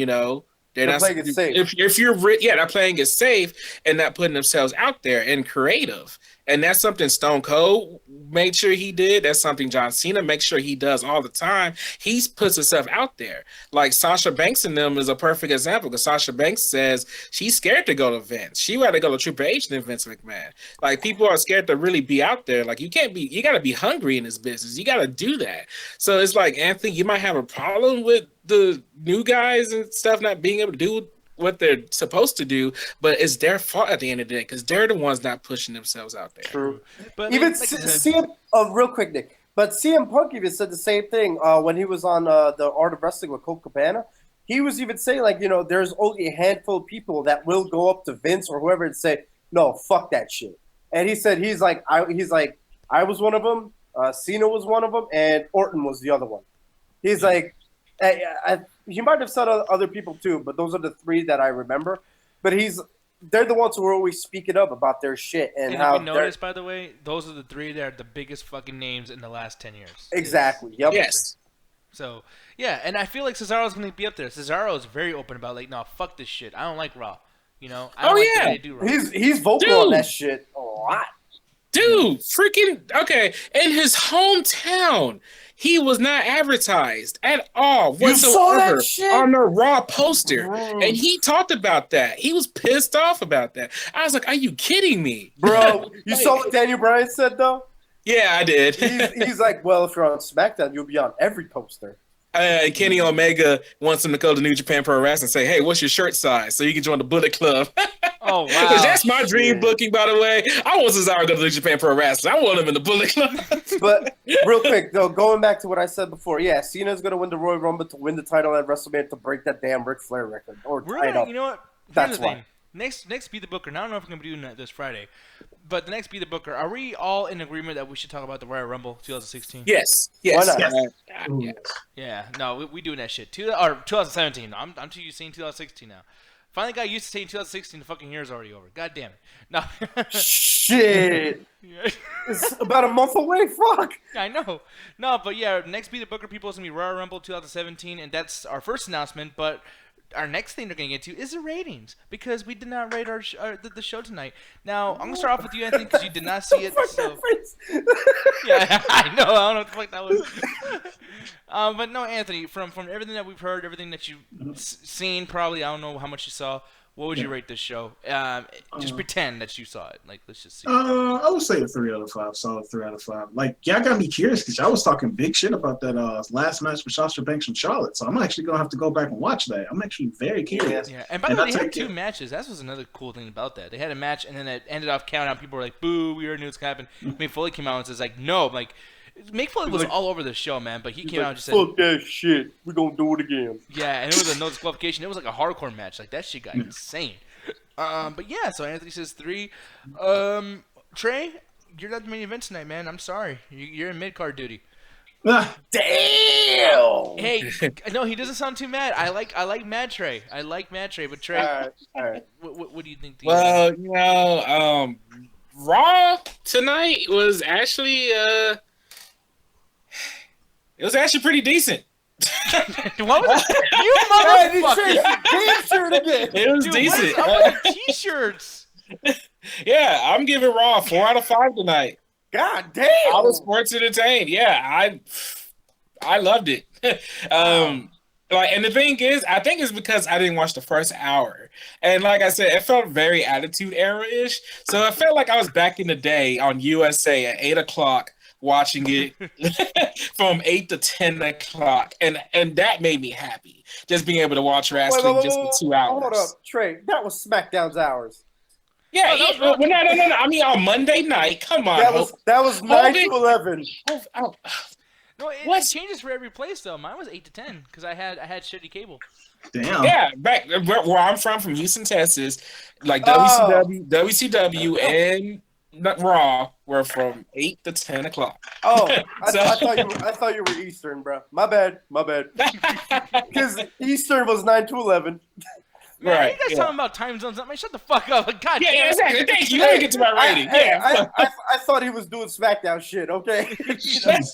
They're playing it safe. If you're they're playing it safe and not putting themselves out there and creative. And that's something Stone Cold made sure he did. That's something John Cena makes sure he does all the time. He puts himself out there. Like Sasha Banks and them is a perfect example because Sasha Banks says she's scared to go to Vince. She rather go to Triple H than Vince McMahon. Like people are scared to really be out there. Like you got to be hungry in this business. You got to do that. So it's like, Anthony, you might have a problem with the new guys and stuff not being able to do what they're supposed to do, but it's their fault at the end of the day because they're the ones not pushing themselves out there. True. But Even CM, real quick, Nick. But CM Punk even said the same thing when he was on the Art of Wrestling with Colt Cabana. He was even saying, like, there's only a handful of people that will go up to Vince or whoever and say, no, fuck that shit. And he said, I was one of them, Cena was one of them, and Orton was the other one. He's like, he might have said other people too, but those are the three that I remember. But they're the ones who are always speaking up about their shit and how. If you notice, by the way, those are the three that are the biggest fucking names in the last 10 years. Exactly. Yep. Yes. So yeah, and I feel like Cesaro's gonna be up there. Cesaro is very open about like, no, fuck this shit. I don't like Raw. I don't like the way they do Raw. He's vocal on that shit a lot. Dude, freaking okay! In his hometown, he was not advertised at all whatsoever on the Raw poster, and he talked about that. He was pissed off about that. I was like, "Are you kidding me, bro?" You saw what Daniel Bryan said though. Yeah, I did. He's like, "Well, if you're on SmackDown, you'll be on every poster." Kenny Omega wants him to go to New Japan Pro Wrestling and say, "Hey, what's your shirt size so you can join the Bullet Club?" Oh wow, that's my dream booking, by the way. I want Cesaro to go to New Japan Pro Wrestling. I want him in the Bullet Club. But real quick though, going back to what I said before, yeah, Cena's gonna win the Royal Rumble to win the title at WrestleMania to break that damn Ric Flair record or title. You know what? That's why. Next Be the Booker. Now I don't know if we're going to be doing that this Friday, but the next Be the Booker, are we all in agreement that we should talk about the Royal Rumble 2016? Yes. Why not? Yeah. No, we doing that shit. 2017. I'm too used to saying 2016 now. Finally got used to saying 2016. The fucking year's already over. God damn it. No. Shit. It's about a month away. Fuck. I know. No, but yeah, next Be the Booker people is going to be Royal Rumble 2017, and that's our first announcement, but our next thing they're going to get to is the ratings, because we did not rate the show tonight. Now, I'm going to start off with you, Anthony, because you did not see it. So. Yeah, I know. I don't know what the fuck that was. But no, Anthony, from everything that we've heard, everything that you've seen, probably, I don't know how much you saw, what would you rate this show? Just pretend that you saw it. Like, let's just see. I would say a 3 out of 5. Solid 3 out of 5. Like, y'all got me curious because y'all was talking big shit about that last match with Sasha Banks and Charlotte. So I'm actually gonna have to go back and watch that. I'm actually very curious. Yeah, and by the way, they had 2 matches. That was another cool thing about that. They had a match, and then it ended off count out. People were like, "Boo! We already knew it's gonna happen." Mick Foley came out and says, "Like, no, like." Mick Foley was all over the show, man, but he came out and just said, "Fuck that shit. We're gonna do it again." Yeah, and it was a no disqualification. It was like a hardcore match. Like, that shit got insane. But yeah, so Anthony says 3. Trey, you're not the main event tonight, man. I'm sorry. You're in mid-card duty. Damn! Hey, no, he doesn't sound too mad. I like Mad Trey. I like Mad Trey, but Trey, all right. What do you think? Well, Raw tonight was actually it was actually pretty decent. What was that? You motherfucker! Again. It was decent. T-shirts. Yeah, I'm giving Raw 4 out of 5 tonight. God damn! I was sports entertained. Yeah, I loved it. Like, and the thing is, I think it's because I didn't watch the first hour, and like I said, it felt very Attitude Era-ish. So it felt like I was back in the day on USA at 8:00. Watching it from 8 to 10 o'clock, and that made me happy. Just being able to watch wrestling just for 2 hours. Hold up, Trey. That was SmackDown's hours. Yeah, no. I mean, on Monday night. Come on. That was 9 to 11. No, it changes for every place though. Mine was 8 to 10 because I had shitty cable. Damn. Yeah, back where I'm from Houston, Texas, like WCW, and Raw were from 8 to 10 o'clock. Oh, I thought you were Eastern, bro. My bad. Because Eastern was 9 to 11. Man, right. You guys talking about time zones? Man, shut the fuck up. God damn. Yeah, exactly. Thank you. Let me get to my rating. I thought he was doing SmackDown shit, okay? Because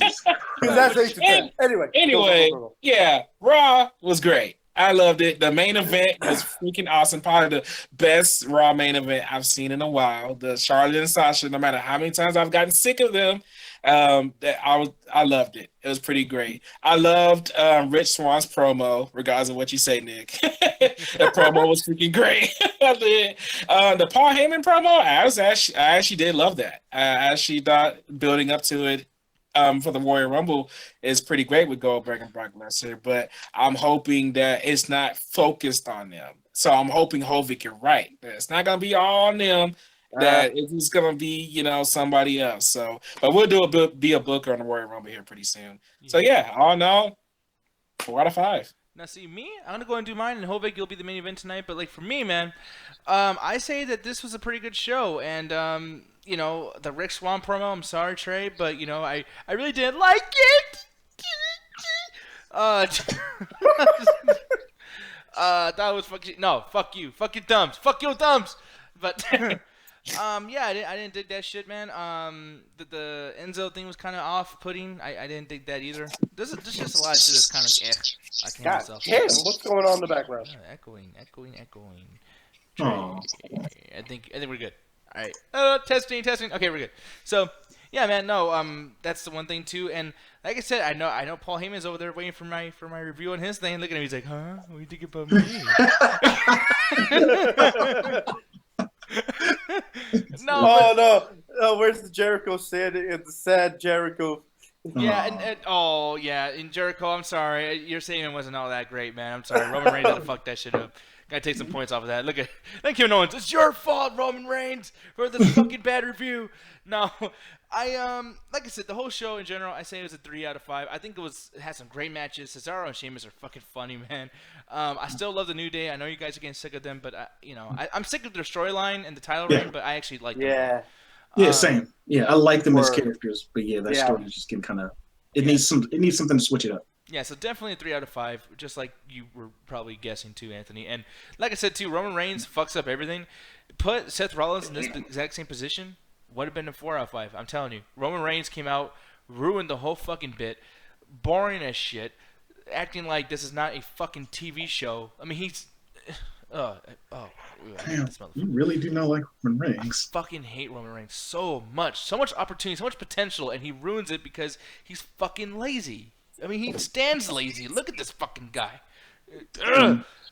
that's 8 to 10. Anyway, yeah, Raw was great. I loved it. The main event was freaking awesome. Probably the best Raw main event I've seen in a while. The Charlotte and Sasha, no matter how many times I've gotten sick of them, I loved it. It was pretty great. I loved Rich Swann's promo, regardless of what you say, Nick. The promo was freaking great. I did. The Paul Heyman promo, I actually did love that. I actually thought building up to it for the Royal Rumble is pretty great with Goldberg and Brock Lesnar, but I'm hoping that it's not focused on them. So I'm hoping Hovik, you're right. That it's not gonna be all on them. That it's gonna be, somebody else. So, but we'll be a booker on the Royal Rumble here pretty soon. So yeah, all in all, 4 out of 5. Now, see me, I'm gonna go and do mine, and Hovik, you'll be the main event tonight. But like for me, man, I say that this was a pretty good show, and the Rick Swann promo. I'm sorry, Trey, but I really didn't like it. That was fuck you, fuck your thumbs. But yeah, I didn't dig that shit, man. The Enzo thing was kind of off-putting. I didn't dig that either. There's just a lot of shit that's kind of I can't God myself. damn, what's going on in the background? Echoing. Oh. I think we're good. All right. Testing. Okay, we're good. So, yeah, man. No, that's the one thing too. And like I said, I know Paul Heyman's over there waiting for my review on his thing. Look at him. He's like, huh? What do you think about me? No. Where's the Jericho standing? It's the sad Jericho. Yeah, and Jericho, I'm sorry. Your statement wasn't all that great, man. I'm sorry. Roman Reigns had to fuck that shit up. Gotta take some points off of that. Thank you, Owens. It's your fault, Roman Reigns, for this fucking bad review. No, like I said, the whole show in general, I say it was a 3 out of 5. I think it had some great matches. Cesaro and Sheamus are fucking funny, man. I still love the New Day. I know you guys are getting sick of them, but I'm sick of their storyline and the title reign. But I actually like them. Yeah, same. Yeah, I like them as characters, but that story is just getting kind of. It needs something to switch it up. Yeah, so definitely a 3 out of 5, just like you were probably guessing too, Anthony. And like I said too, Roman Reigns fucks up everything. Put Seth Rollins in this exact same position, would have been a 4 out of 5. I'm telling you, Roman Reigns came out, ruined the whole fucking bit, boring as shit, acting like this is not a fucking TV show. I mean, he's. Damn, you really do not like Roman Reigns. I fucking hate Roman Reigns so much opportunity, so much potential, and he ruins it because he's fucking lazy. I mean, he stands lazy. Look at this fucking guy.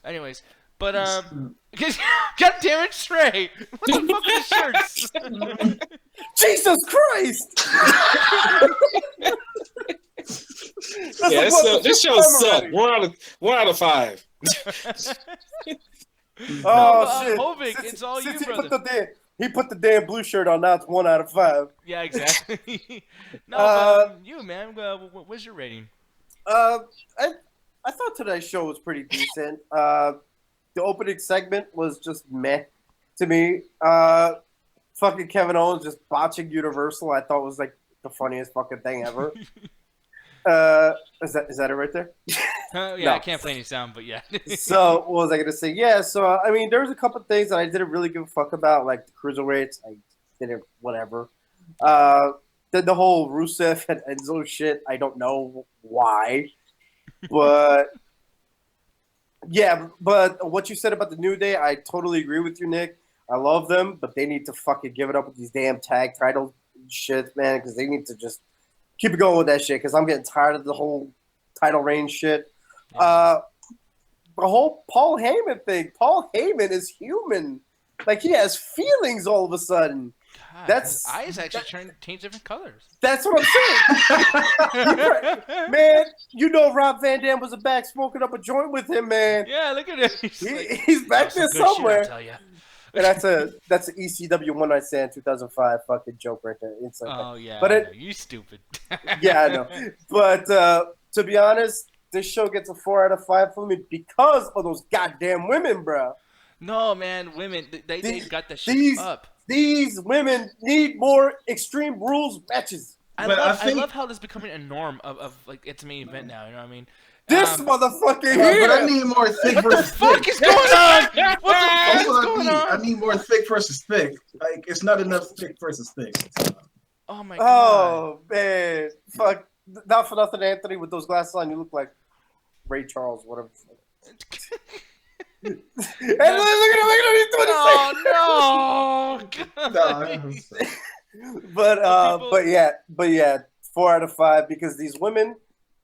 Anyways, but God damn it, Trey! What the fuck are the shirts? Jesus Christ! This show sucks. 1 out of 5. Oh shit! Hovik, it's all you, brother. He put the damn blue shirt on. Now it's 1 out of 5. Yeah, exactly. No, you, man. What's your rating? I thought today's show was pretty decent. The opening segment was just meh to me. Fucking Kevin Owens just botching Universal, I thought was like the funniest fucking thing ever. Is that it right there? Yeah, No. I can't play any sound, but yeah. So what was I gonna say? Yeah, so I mean, there was a couple of things that I didn't really give a fuck about, like the cruiserweights. I didn't, whatever. Then the whole Rusev and Enzo shit. I don't know why, but yeah. But what you said about the New Day, I totally agree with you, Nick. I love them, but they need to fucking give it up with these damn tag title shit, man, because they need to just keep it going with that shit, because I'm getting tired of the whole title reign shit. The whole Paul Heyman thing. Paul Heyman is human. Like, he has feelings all of a sudden. God, his eyes actually trying to change different colors. That's what I'm saying. Man, Rob Van Dam was back smoking up a joint with him, man. Yeah, look at it. He's back there somewhere. Shit, I'll tell you. And that's an ECW One Night Stand 2005 fucking joke right there. It's like yeah, but you stupid. Yeah, I know. But to be honest, this show gets a 4 out of 5 for me because of those goddamn women, bro. No, man, women, they got the shit up. These women need more Extreme Rules matches. I love how this is becoming a norm of like it's a main event now. You know what I mean? This motherfucker here. But I need more thick versus thick. What the fuck is going on? What the fuck is going on? I need more thick versus thick. Like, it's not enough thick versus thick. Oh my god. Oh man, fuck! Not for nothing, Anthony. With those glasses on, you look like Ray Charles, whatever. And look at him, he's doing the same. Oh no! But yeah, 4 out of 5 because these women,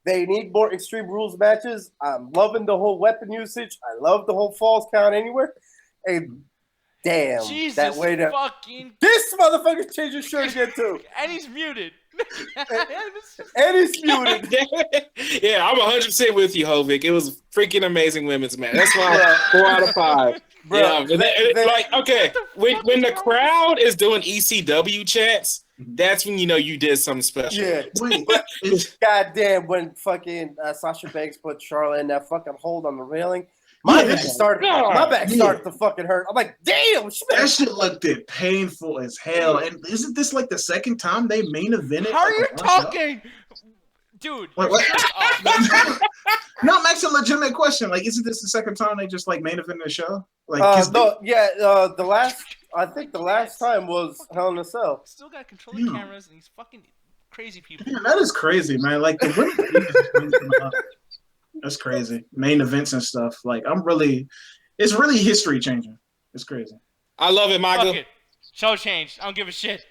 they need more Extreme Rules matches. I'm loving the whole weapon usage. I love the whole falls count anywhere. And damn, Jesus that way to fucking. this motherfucker's changed his shirt again too. And he's muted. And he's muted. Yeah, I'm 100% with you, Hovik. It was freaking amazing women's match. That's why 4 out of 5. Bro, yeah, like okay, when the crowd is doing ECW chants, that's when you know you did something special. Yeah. Goddamn, when fucking Sasha Banks put Charlotte in that fucking hold on the railing, my back started to fucking hurt. I'm like, damn, that shit looked painful as hell. And isn't this like the second time they main evented? How are you talking? Dude. Wait, what? No, I'm asking a legitimate question. Like, isn't this the second time they just like main evented the show? Like, the last time was Hell in a Cell. Still got control of cameras and these fucking crazy people. Yeah, that is crazy, man. Like that's crazy. Main events and stuff. Like, it's really history changing. It's crazy. I love it, Michael. Fuck it. Show change. I don't give a shit.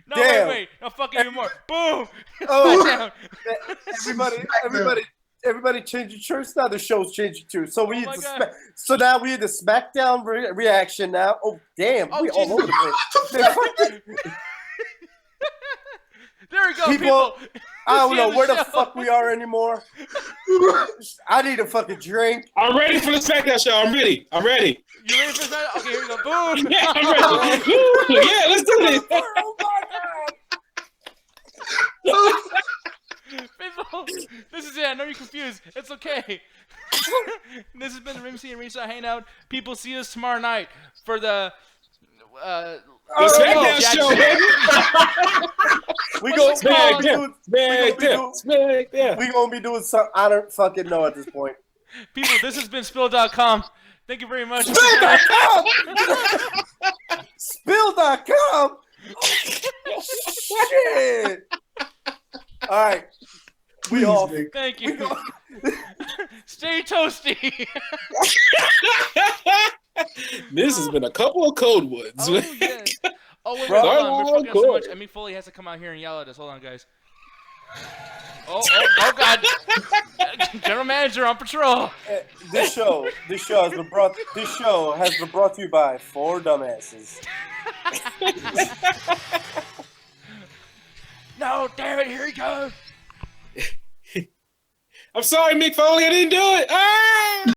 No, damn. wait. No, fucking anymore. Boom. Oh, everybody changing shirts now. The show's changing too. So we so now we need the SmackDown reaction now. Oh damn, we all over the place. There we go, people. I don't know where the show. fuck we are anymore. I need a fucking drink. I'm ready for the SmackDown show. I'm ready. You ready for that? Okay, here we go. Boom. Yeah, I'm ready. Woo, yeah, let's do this. Oh my god. People, this is it. I know you're confused. It's okay. This has been the Ringside and Ringside Hangout. People, see us tomorrow night for the SmackDown show, baby. We gonna be doing something I don't fucking know at this point. People, this has been Spill.com. Thank you very much. Spill.com. Spill.com. Shit. All right. We all. Thank you. Stay toasty. This has been a couple of code woods. Oh, yes. Oh, wait, Bro, hold on. We're fucking up so much. cool. Mick Foley has to come out here and yell at us. Hold on, guys. Oh, God. General manager on patrol. This show has been brought to you by 4 dumbasses. No, damn it. Here he goes. I'm sorry, Mick Foley. I didn't do it. Ah!